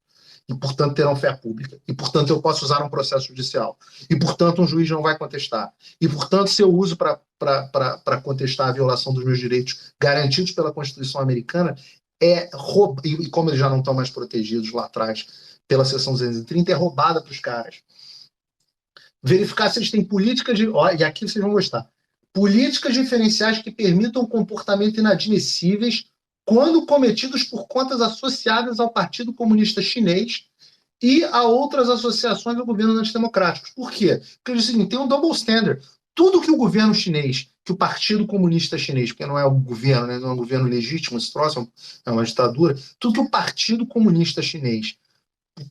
E, portanto, terão fé pública. E, portanto, eu posso usar um processo judicial. E, portanto, um juiz não vai contestar. E, portanto, se eu uso para contestar a violação dos meus direitos garantidos pela Constituição americana, e como eles já não estão mais protegidos lá atrás pela seção 230, é roubada para os caras. Verificar se eles têm políticas de... e aqui vocês vão gostar. Políticas diferenciais que permitam comportamento inadmissíveis quando cometidos por contas associadas ao Partido Comunista Chinês e a outras associações do governo antidemocráticos. Por quê? Porque assim, tem um double standard. Tudo que o governo chinês, que o Partido Comunista Chinês, porque não é o governo, né, não é um governo legítimo, esse troço é uma ditadura, tudo que o Partido Comunista Chinês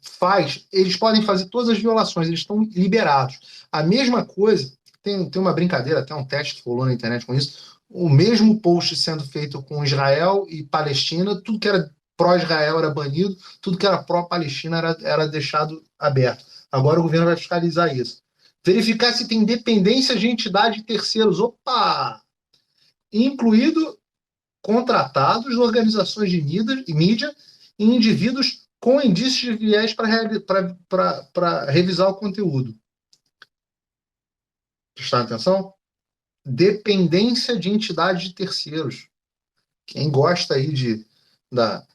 faz, eles podem fazer todas as violações, eles estão liberados. A mesma coisa, tem uma brincadeira, até um teste que rolou na internet com isso, o mesmo post sendo feito com Israel e Palestina, tudo que era pró-Israel era banido, tudo que era pró-Palestina era deixado aberto. Agora o governo vai fiscalizar isso. Verificar se tem dependência de entidade de terceiros. Opa! Incluído contratados de organizações de mídia e indivíduos com indícios de viés para revisar o conteúdo. Prestaram atenção? Dependência de entidade de terceiros. Quem gosta aí da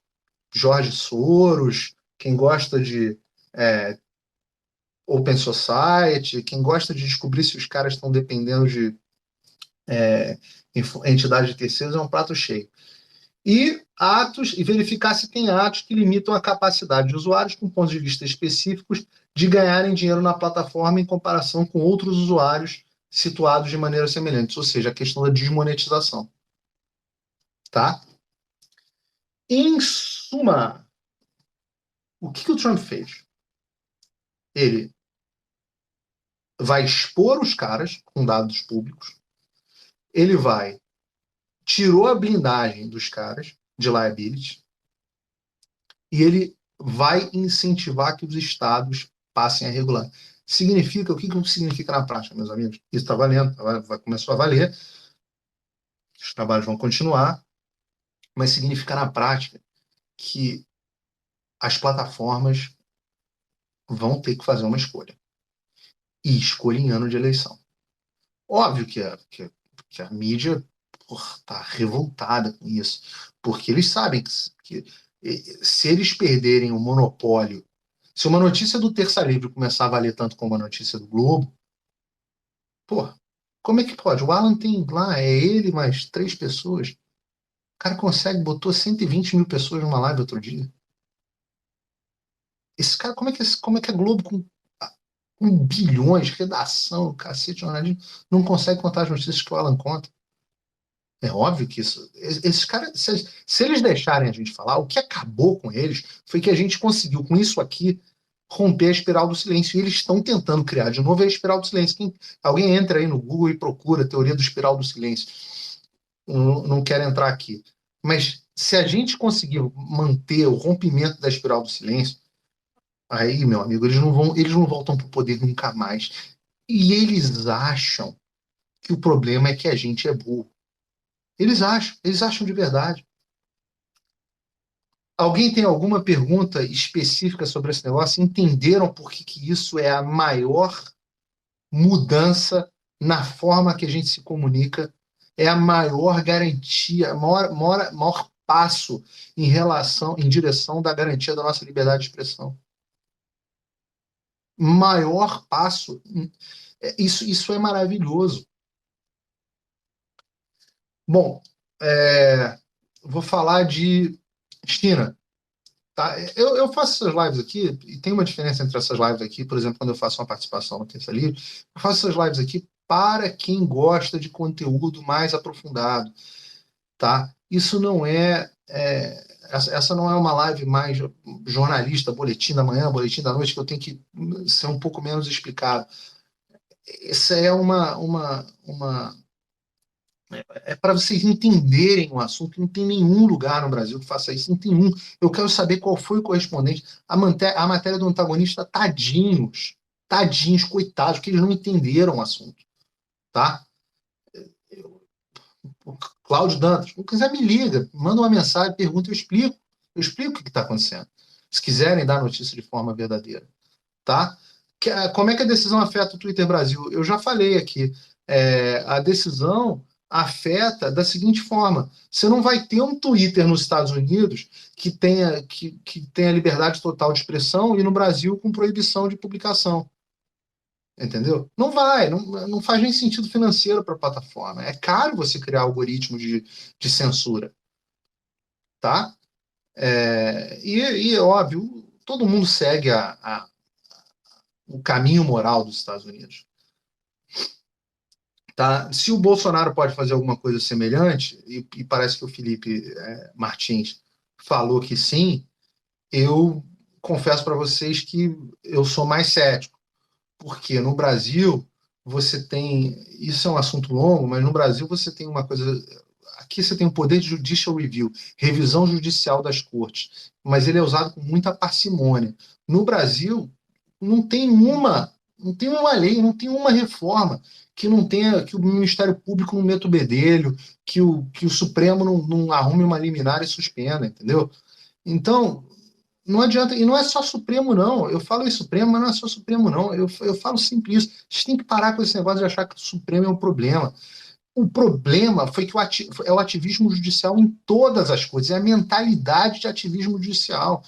Jorge Soros, quem gosta de Open Society, quem gosta de descobrir se os caras estão dependendo de entidade de terceiros, é um prato cheio. E verificar se tem atos que limitam a capacidade de usuários com pontos de vista específicos de ganharem dinheiro na plataforma em comparação com outros usuários situados de maneira semelhante, ou seja, a questão da desmonetização. Tá? Em suma, o que o Trump fez? Ele vai expor os caras com dados públicos, ele tirou a blindagem dos caras de liability e ele vai incentivar que os estados passem a regular. Significa, o que significa na prática, meus amigos? Isso está valendo, começou a valer, os trabalhos vão continuar, mas significa na prática que as plataformas vão ter que fazer uma escolha. E escolha em ano de eleição. Óbvio que a mídia está revoltada com isso, porque eles sabem que se eles perderem o monopólio, se uma notícia do Terça Livre começar a valer tanto como a notícia do Globo, pô, como é que pode? O Alan tem lá, é ele mais 3 pessoas. O cara botou 120 mil pessoas numa live outro dia. Esse cara, como é que a Globo com bilhões, redação, cacete, jornalismo, não consegue contar as notícias que o Alan conta? É óbvio que esses caras, se eles deixarem a gente falar, o que acabou com eles foi que a gente conseguiu, com isso aqui, romper a espiral do silêncio. E eles estão tentando criar de novo a espiral do silêncio. Alguém entra aí no Google e procura a teoria do espiral do silêncio. Não quero entrar aqui. Mas se a gente conseguir manter o rompimento da espiral do silêncio, aí, meu amigo, eles não voltam para o poder nunca mais. E eles acham que o problema é que a gente é burro. Eles acham de verdade. Alguém tem alguma pergunta específica sobre esse negócio? Entenderam por que isso é a maior mudança na forma que a gente se comunica? É a maior garantia, maior passo em direção da garantia da nossa liberdade de expressão. Maior passo. Isso é maravilhoso. Bom, vou falar de China. Tá? Eu faço essas lives aqui, e tem uma diferença entre essas lives aqui, por exemplo, quando eu faço uma participação no Terça Livre, eu faço essas lives aqui para quem gosta de conteúdo mais aprofundado, tá? Isso não essa não é uma live mais jornalista, boletim da manhã, boletim da noite, que eu tenho que ser um pouco menos explicado. Essa é para vocês entenderem o assunto. Não tem nenhum lugar no Brasil que faça isso, não tem um. Eu quero saber qual foi o correspondente. A matéria do antagonista, tadinhos, coitados, que eles não entenderam o assunto, tá? O Cláudio Dantas, não quiser me liga, manda uma mensagem, pergunta, eu explico o que está acontecendo. Se quiserem dar notícia de forma verdadeira, tá? Como é que a decisão afeta o Twitter Brasil? Eu já falei aqui. A decisão afeta da seguinte forma: você não vai ter um Twitter nos Estados Unidos que tenha liberdade total de expressão e no Brasil com proibição de publicação. Entendeu? Não vai, não faz nem sentido financeiro para a plataforma. É caro você criar algoritmo de censura, tá? Óbvio, todo mundo segue o caminho moral dos Estados Unidos. Tá? Se o Bolsonaro pode fazer alguma coisa semelhante, e parece que o Felipe Martins falou que sim, eu confesso para vocês que eu sou mais cético, porque no Brasil você tem, isso é um assunto longo, mas no Brasil você tem uma coisa, aqui você tem o poder de judicial review, revisão judicial das cortes, mas ele é usado com muita parcimônia. No Brasil não tem uma lei, não tem uma reforma que não tenha, que o Ministério Público não meta o bedelho, que o Supremo não arrume uma liminar e suspenda, entendeu? Então, Não adianta, e não é só Supremo, não. Eu falo em Supremo, mas não é só Supremo, não. Eu falo simples isso. Vocês têm que parar com esse negócio de achar que o Supremo é um problema. O problema foi que é o ativismo judicial em todas as coisas, é a mentalidade de ativismo judicial.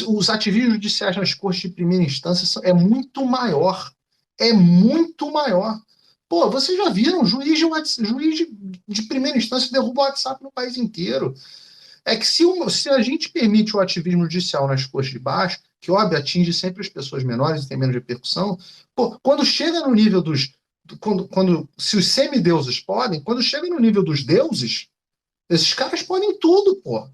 Os ativismos judiciais nas cortes de primeira instância é muito maior. É muito maior. Pô, vocês já viram, juiz de primeira instância derruba o WhatsApp no país inteiro. É que se a gente permite o ativismo judicial nas cortes de baixo, que óbvio atinge sempre as pessoas menores e tem menos repercussão, pô, quando chega no nível dos. Se os semideuses podem, quando chega no nível dos deuses, esses caras podem tudo, pô.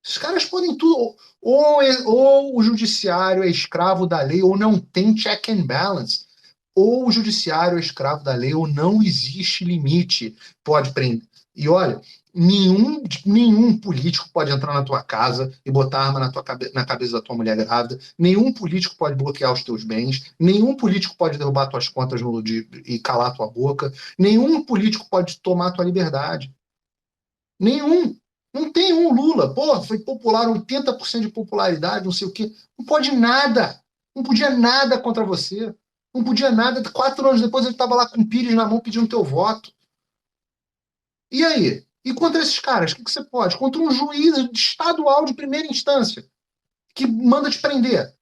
Esses caras podem tudo. Ou o judiciário é escravo da lei, ou não tem check and balance. Ou o judiciário é escravo da lei, ou não existe limite. Pode prender. E olha, nenhum político pode entrar na tua casa e botar arma na cabeça da tua mulher grávida. Nenhum político pode bloquear os teus bens. Nenhum político pode derrubar tuas contas e calar tua boca. Nenhum político pode tomar tua liberdade. Nenhum. Não tem um Lula. Pô, foi popular, 80% de popularidade, não sei o quê. Não pode nada. Não podia nada contra você. Não podia nada. 4 anos depois ele estava lá com o Pires na mão pedindo teu voto. E aí? E contra esses caras, o que você pode? Contra um juiz estadual de primeira instância que manda te prender.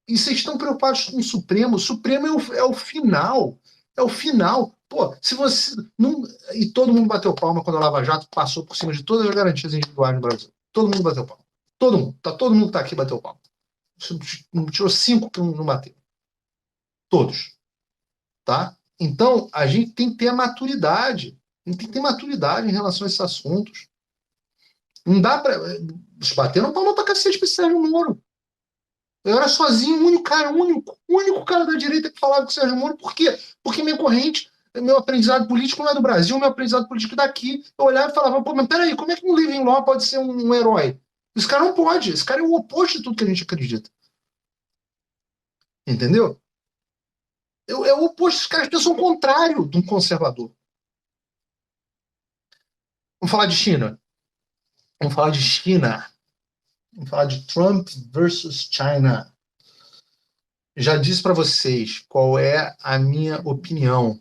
E vocês estão preocupados com o Supremo? O Supremo é o final. É o final. Pô, se você. Não, e todo mundo bateu palma quando a Lava Jato passou por cima de todas as garantias individuais no Brasil. Todo mundo bateu palma. Todo mundo. Todo mundo que tá aqui bateu palma. Não tirou 5 que não bateu. Todos. Tá? Então, a gente tem que ter a maturidade. A gente tem que ter maturidade em relação a esses assuntos. Não dá para. Eles bateram palma pra cacete pra Sérgio Moro. Eu era sozinho, o único cara da direita que falava com o Sérgio Moro. Por quê? Porque minha corrente, meu aprendizado político não é do Brasil, meu aprendizado político é daqui. Eu olhava e falava, pô, mas peraí, como é que um living law pode ser um herói? Esse cara não pode, esse cara é o oposto de tudo que a gente acredita. Entendeu? É o oposto, os caras pensam o contrário de um conservador. Vamos falar de China. Vamos falar de China. Vamos falar de Trump versus China. Já disse para vocês qual é a minha opinião.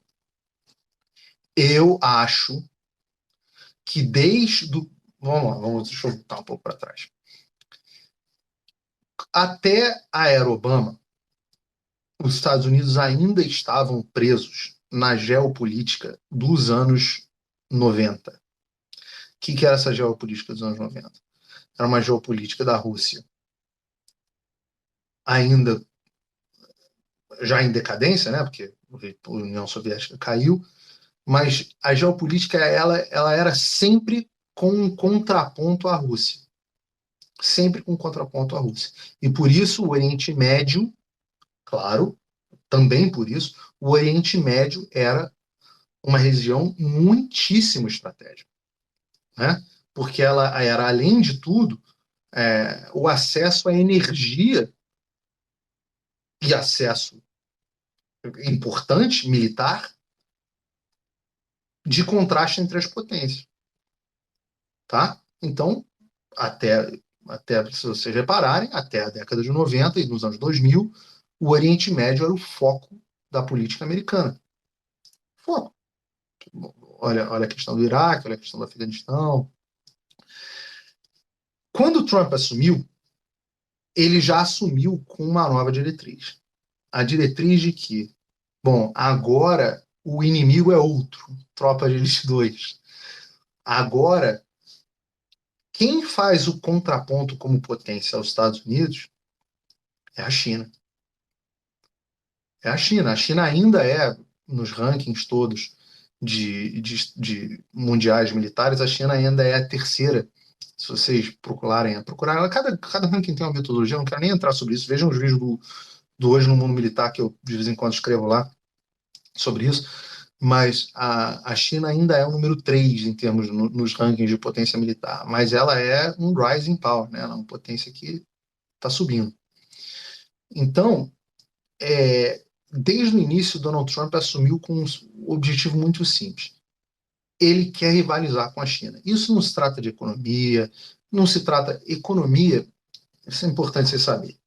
Eu acho que desde do. Vamos lá, deixa eu voltar um pouco para trás. Até a era Obama, os Estados Unidos ainda estavam presos na geopolítica dos anos 90. O que era essa geopolítica dos anos 90? Era uma geopolítica da Rússia ainda já em decadência, né? Porque a União Soviética caiu, mas a geopolítica ela era sempre com um contraponto à Rússia. Sempre com um contraponto à Rússia. E por isso o Oriente Médio, claro, também por isso, o Oriente Médio era uma região muitíssimo estratégica, né? Porque ela era, além de tudo, o acesso à energia e acesso importante, militar, de contraste entre as potências. Tá? Então, até, se vocês repararem, até a década de 90 e nos anos 2000, o Oriente Médio era o foco da política americana. Foco. Olha a questão do Iraque, olha a questão do Afeganistão. Quando o Trump assumiu, ele já assumiu com uma nova diretriz. A diretriz de que, bom, agora o inimigo é outro, Tropa de Elite 2. Agora, quem faz o contraponto como potência aos Estados Unidos é a China. É a China. A China ainda é, nos rankings todos de mundiais militares, a China ainda é a terceira. Se vocês procurar, cada ranking tem uma metodologia, eu não quero nem entrar sobre isso. Vejam os vídeos do Hoje no Mundo Militar, que eu de vez em quando escrevo lá sobre isso. Mas a China ainda é o número 3 em termos nos rankings de potência militar. Mas ela é um rising power, né? Ela é uma potência que está subindo. Então, desde o início, Donald Trump assumiu com um objetivo muito simples. Ele quer rivalizar com a China. Isso não se trata de economia, não se trata economia, isso é importante você saber.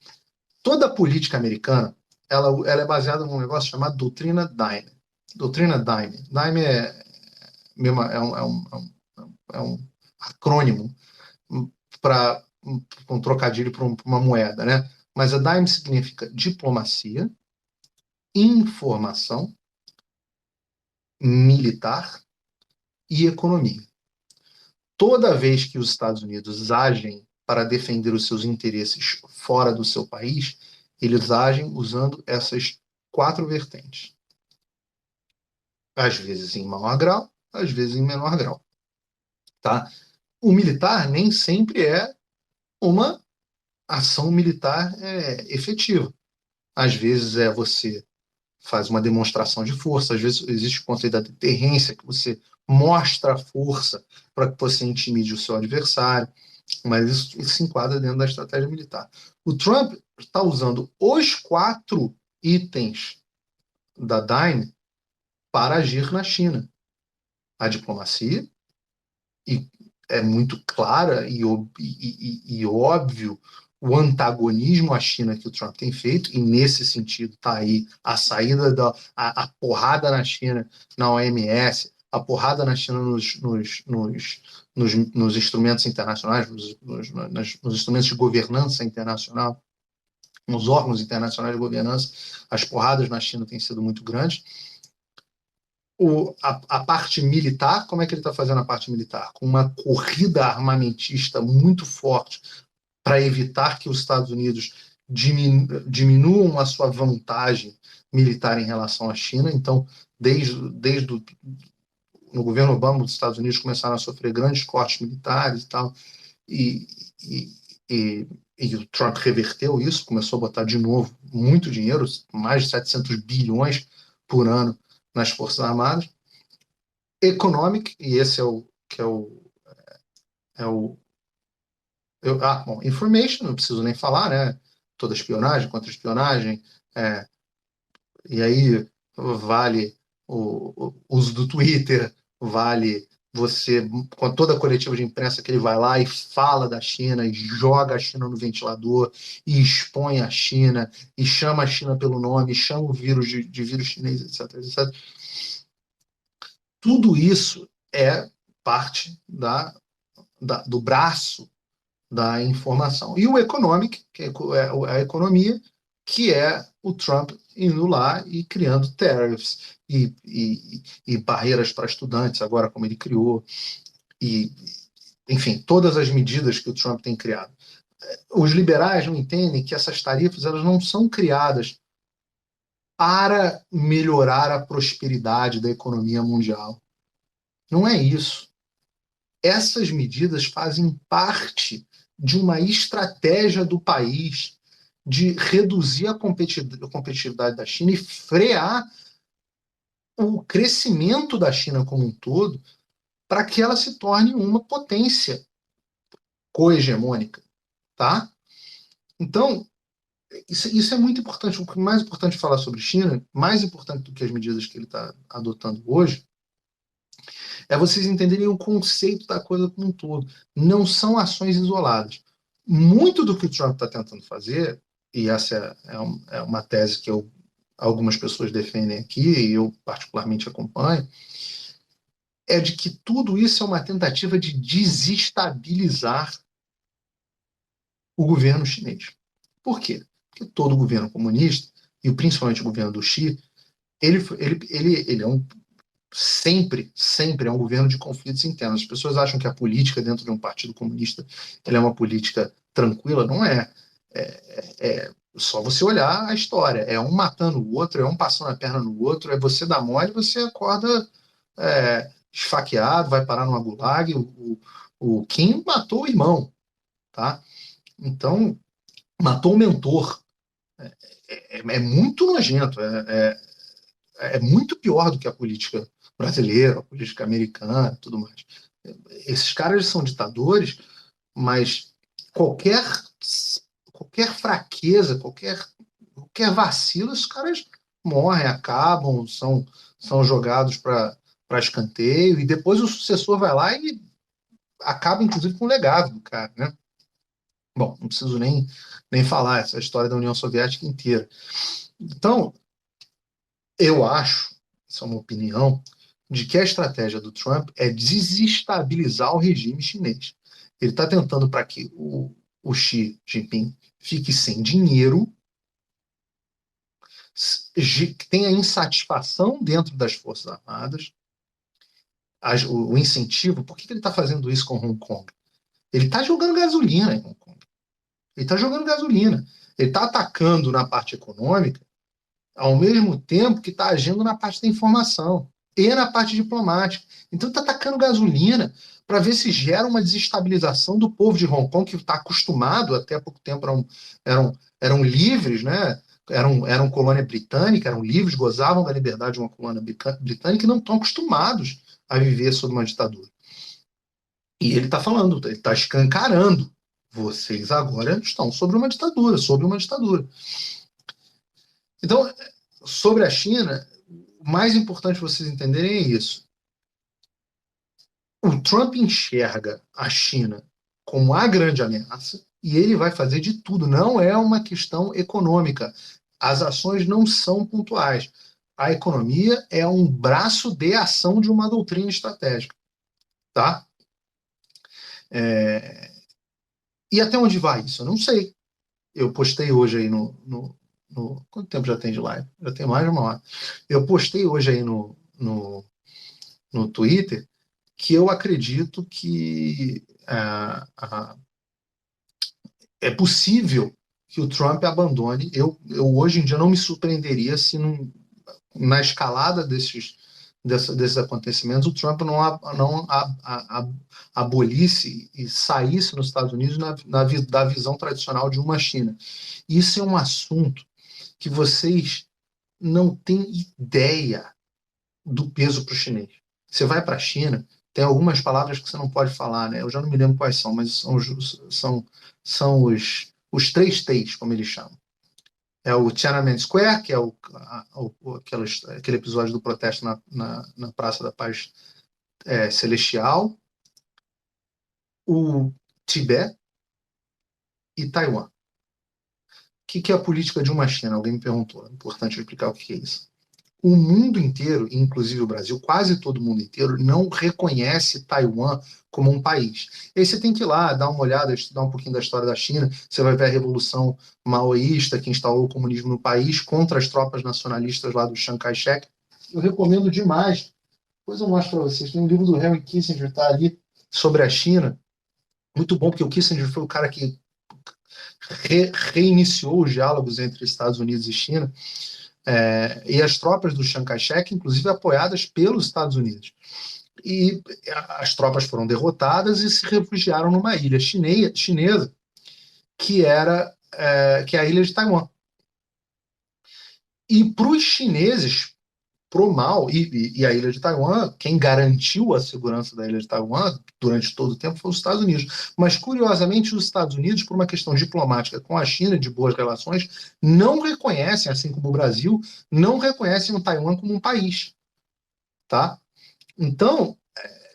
Toda a política americana, ela é baseada num negócio chamado doutrina Dime. Doutrina Dime. Dime é um acrônimo para um trocadilho para uma moeda, né? Mas a Dime significa diplomacia, informação, militar e economia. Toda vez que os Estados Unidos agem para defender os seus interesses fora do seu país, eles agem usando essas quatro vertentes. Às vezes em maior grau, às vezes em menor grau. Tá? O militar nem sempre é uma ação militar efetiva. Às vezes você faz uma demonstração de força, às vezes existe o conceito da deterrência, que você mostra a força para que você intimide o seu adversário, mas isso se enquadra dentro da estratégia militar. O Trump está usando os quatro itens da Dime para agir na China. A diplomacia, e é muito clara e óbvio o antagonismo à China que o Trump tem feito, e nesse sentido está aí a saída a porrada na China na OMS, a porrada na China nos instrumentos internacionais, nos instrumentos de governança internacional, nos órgãos internacionais de governança, as porradas na China têm sido muito grandes. A parte militar, como é que ele está fazendo a parte militar? Com uma corrida armamentista muito forte para evitar que os Estados Unidos diminuam a sua vantagem militar em relação à China. Então, desde no governo Obama, os Estados Unidos começaram a sofrer grandes cortes militares e tal, e, e, e, e o Trump reverteu isso, começou a botar de novo muito dinheiro, mais de 700 bilhões por ano nas Forças Armadas. Economic, e esse é o que é o bom, information, não preciso nem falar, né? Toda espionagem, contra-espionagem, e aí vale o uso do Twitter, vale você, com toda a coletiva de imprensa que ele vai lá e fala da China, e joga a China no ventilador, e expõe a China, e chama a China pelo nome, chama o vírus de vírus chinês, etc, etc. Tudo isso é parte do braço da informação. E o economic, que é a economia, que é o Trump indo lá e criando tariffs e barreiras para estudantes, agora como ele criou, e, enfim, todas as medidas que o Trump tem criado. Os liberais não entendem que essas tarifas elas não são criadas para melhorar a prosperidade da economia mundial. Não é isso. Essas medidas fazem parte de uma estratégia do país de reduzir a competitividade da China e frear o crescimento da China como um todo para que ela se torne uma potência cohegemônica, tá? Então, isso é muito importante. O mais importante de falar sobre China, mais importante do que as medidas que ele está adotando hoje, é vocês entenderem o conceito da coisa como um todo. Não são ações isoladas. Muito do que o Trump está tentando fazer, e essa é uma tese que algumas pessoas defendem aqui, e eu particularmente acompanho, é de que tudo isso é uma tentativa de desestabilizar o governo chinês. Por quê? Porque todo governo comunista, e principalmente o governo do Xi, ele é sempre é um governo de conflitos internos. As pessoas acham que a política dentro de um partido comunista ela é uma política tranquila. Não é. É só você olhar a história. É um matando o outro, é um passando a perna no outro, é você dar mole, você acorda esfaqueado, vai parar numa gulag. O Kim matou o irmão, tá? Então, matou o mentor. É muito nojento, é muito pior do que a política brasileira, a política americana, tudo mais. Esses caras são ditadores, mas qualquer qualquer fraqueza, qualquer vacilo, esses caras morrem, acabam, são jogados para escanteio, e depois o sucessor vai lá e acaba, inclusive, com o legado do cara, né? Bom, não preciso nem falar essa história da União Soviética inteira. Então, eu acho, essa é uma opinião, de que a estratégia do Trump é desestabilizar o regime chinês. Ele está tentando para que o Xi Jinping fique sem dinheiro, tenha insatisfação dentro das Forças Armadas, o incentivo. Por que ele está fazendo isso com Hong Kong? Ele está jogando gasolina em Hong Kong. Ele está jogando gasolina. Ele está atacando na parte econômica, ao mesmo tempo que está agindo na parte da informação e na parte diplomática. Então está atacando gasolina para ver se gera uma desestabilização do povo de Hong Kong, que está acostumado, até há pouco tempo eram livres, né? Eram colônia britânica, eram livres, gozavam da liberdade de uma colônia britânica e não estão acostumados a viver sob uma ditadura. E ele está falando, ele está escancarando. Vocês agora estão sobre uma ditadura, sobre uma ditadura. Então, sobre a China, o mais importante vocês entenderem é isso. O Trump enxerga a China como a grande ameaça e ele vai fazer de tudo. Não é uma questão econômica. As ações não são pontuais. A economia é um braço de ação de uma doutrina estratégica. Tá? E até onde vai isso? Eu não sei. Eu postei hoje aí no. Quanto tempo já tem de live? Já tem mais de uma hora. Eu postei hoje aí no Twitter que eu acredito que é possível que o Trump abandone. Eu hoje em dia não me surpreenderia se na escalada desses acontecimentos o Trump não abolisse e saísse nos Estados Unidos da visão tradicional de uma China. Isso é um assunto que vocês não têm ideia do peso para o chinês. Você vai para a China, tem algumas palavras que você não pode falar, né? Eu já não me lembro quais são, mas são os três T's, como eles chamam. É o Tiananmen Square, que é aquele episódio do protesto na Praça da Paz Celestial, o Tibete e Taiwan. O que é a política de uma China? Alguém me perguntou. É importante explicar o que é isso. O mundo inteiro, inclusive o Brasil, quase todo mundo inteiro, não reconhece Taiwan como um país. E aí você tem que ir lá, dar uma olhada, estudar um pouquinho da história da China, você vai ver a Revolução Maoísta, que instalou o comunismo no país, contra as tropas nacionalistas lá do Chiang Kai-shek. Eu recomendo demais. Depois eu mostro para vocês. Tem um livro do Henry Kissinger, está ali, sobre a China. Muito bom, porque o Kissinger foi o cara que reiniciou os diálogos entre Estados Unidos e China. E as tropas do Chiang Kai-shek, inclusive apoiadas pelos Estados Unidos. E as tropas foram derrotadas e se refugiaram numa ilha chinesa, que é a ilha de Taiwan. E para os chineses, pro mal, e a ilha de Taiwan, quem garantiu a segurança da ilha de Taiwan durante todo o tempo foi os Estados Unidos. Mas, curiosamente, os Estados Unidos, por uma questão diplomática com a China, de boas relações, não reconhecem, assim como o Brasil, não reconhecem o Taiwan como um país. Tá? Então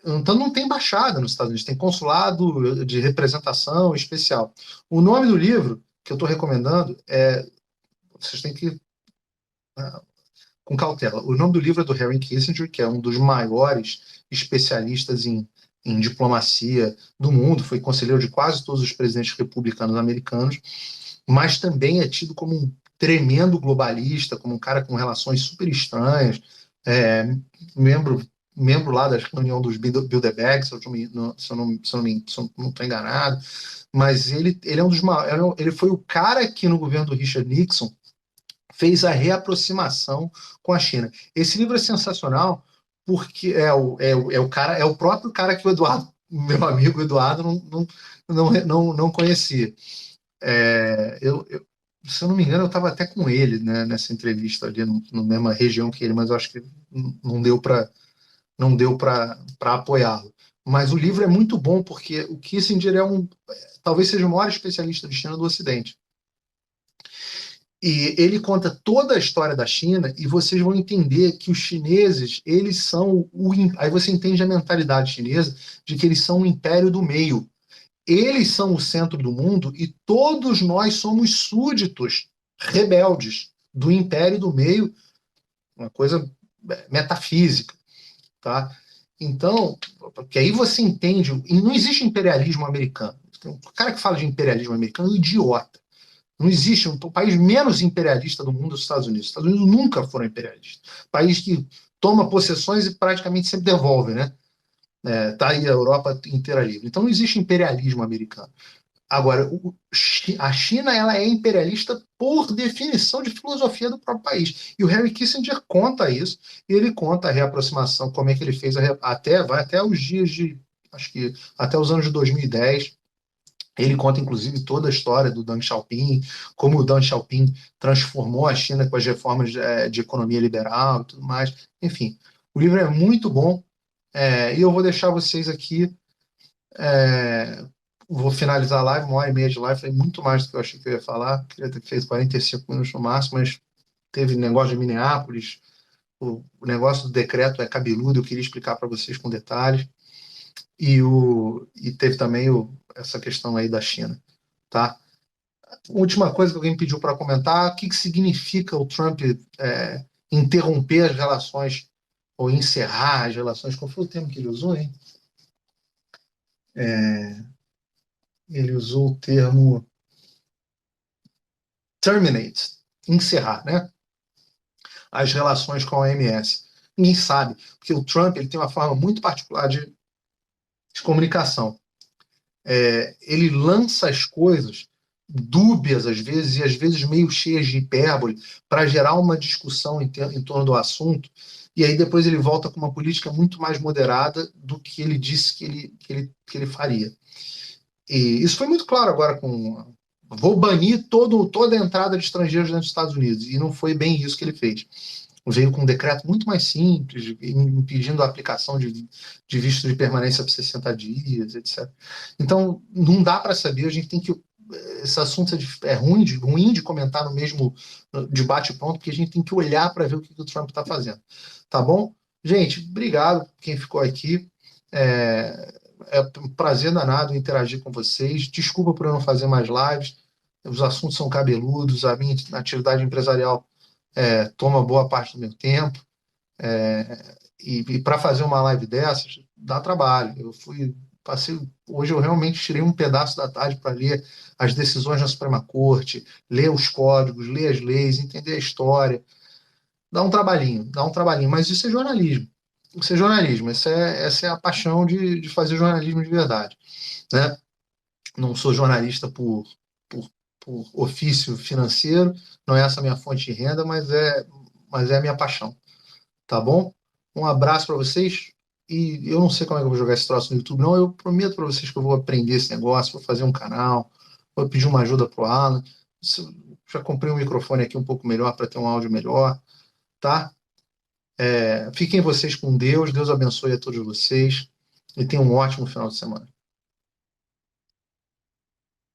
não tem embaixada nos Estados Unidos, tem consulado de representação especial. O nome do livro que eu estou recomendando vocês têm que com cautela. O nome do livro é do Henry Kissinger, que é um dos maiores especialistas em diplomacia do mundo, foi conselheiro de quase todos os presidentes republicanos americanos, mas também é tido como um tremendo globalista, como um cara com relações super estranhas, membro lá da reunião dos Bilderberg, se eu não estou enganado, mas ele é um dos maiores, ele foi o cara que no governo do Richard Nixon fez a reaproximação com a China. Esse livro é sensacional porque é o próprio cara que o Eduardo, meu amigo Eduardo, não conhecia. Se eu não me engano, eu estava até com ele, né, nessa entrevista ali, na mesma região que ele, mas eu acho que não deu para apoiá-lo. Mas o livro é muito bom porque o Kissinger talvez seja o maior especialista de China do Ocidente. E ele conta toda a história da China e vocês vão entender que os chineses, eles são aí você entende a mentalidade chinesa de que eles são o império do meio. Eles são o centro do mundo e todos nós somos súditos rebeldes do império do meio, uma coisa metafísica, tá? Então, porque aí você entende, e não existe imperialismo americano. O cara que fala de imperialismo americano é um idiota. Não existe um país menos imperialista do mundo, os Estados Unidos. Os Estados Unidos nunca foram imperialistas. País que toma possessões e praticamente sempre devolve, né? Tá aí a Europa inteira livre. Então não existe imperialismo americano. Agora, a China ela é imperialista por definição de filosofia do próprio país. E o Henry Kissinger conta isso, e ele conta a reaproximação, como é que ele fez, vai até os dias de, acho que até os anos de 2010. Ele conta, inclusive, toda a história do Deng Xiaoping, como o Deng Xiaoping transformou a China com as reformas de economia liberal e tudo mais. Enfim, o livro é muito bom, e eu vou deixar vocês aqui. é, Vou finalizar a live, 1 hora e meia de live, falei muito mais do que eu achei que eu ia falar. Queria ter feito 45 minutos no máximo, mas teve negócio de Minneapolis, o negócio do decreto é cabeludo, eu queria explicar para vocês com detalhes. E teve também essa questão aí da China, tá? Última coisa que alguém pediu para comentar, o que significa o Trump interromper as relações ou encerrar as relações? Qual foi o termo que ele usou, hein? Ele usou o termo terminate, encerrar, né? As relações com a OMS. Ninguém sabe, porque o Trump ele tem uma forma muito particular de comunicação. Ele lança as coisas dúbias às vezes e às vezes meio cheias de hipérbole para gerar uma discussão em torno do assunto e aí depois ele volta com uma política muito mais moderada do que ele disse que ele faria. E isso foi muito claro agora com vou banir toda a entrada de estrangeiros dentro dos Estados Unidos e não foi bem isso que ele fez. Veio com um decreto muito mais simples, impedindo a aplicação de visto de permanência por 60 dias, etc. Então, não dá para saber, a gente tem que. Esse assunto ruim de comentar no mesmo debate pronto, porque a gente tem que olhar para ver o que o Trump está fazendo. Tá bom? Gente, obrigado quem ficou aqui. É um prazer danado interagir com vocês. Desculpa por eu não fazer mais lives. Os assuntos são cabeludos, a minha atividade empresarial toma boa parte do meu tempo. E para fazer uma live dessas, dá trabalho. Hoje eu realmente tirei um pedaço da tarde para ler as decisões da Suprema Corte, ler os códigos, ler as leis, entender a história. Dá um trabalhinho, mas isso é jornalismo. Isso é jornalismo, essa é a paixão de fazer jornalismo de verdade, né? Não sou jornalista por, por ofício financeiro, não é essa a minha fonte de renda, mas é a minha paixão, tá bom? Um abraço para vocês e eu não sei como é que eu vou jogar esse troço no YouTube, não. Eu prometo para vocês que eu vou aprender esse negócio, vou fazer um canal, vou pedir uma ajuda pro Alan. Já comprei um microfone aqui um pouco melhor para ter um áudio melhor, tá? Fiquem vocês com Deus, Deus abençoe a todos vocês e tenham um ótimo final de semana.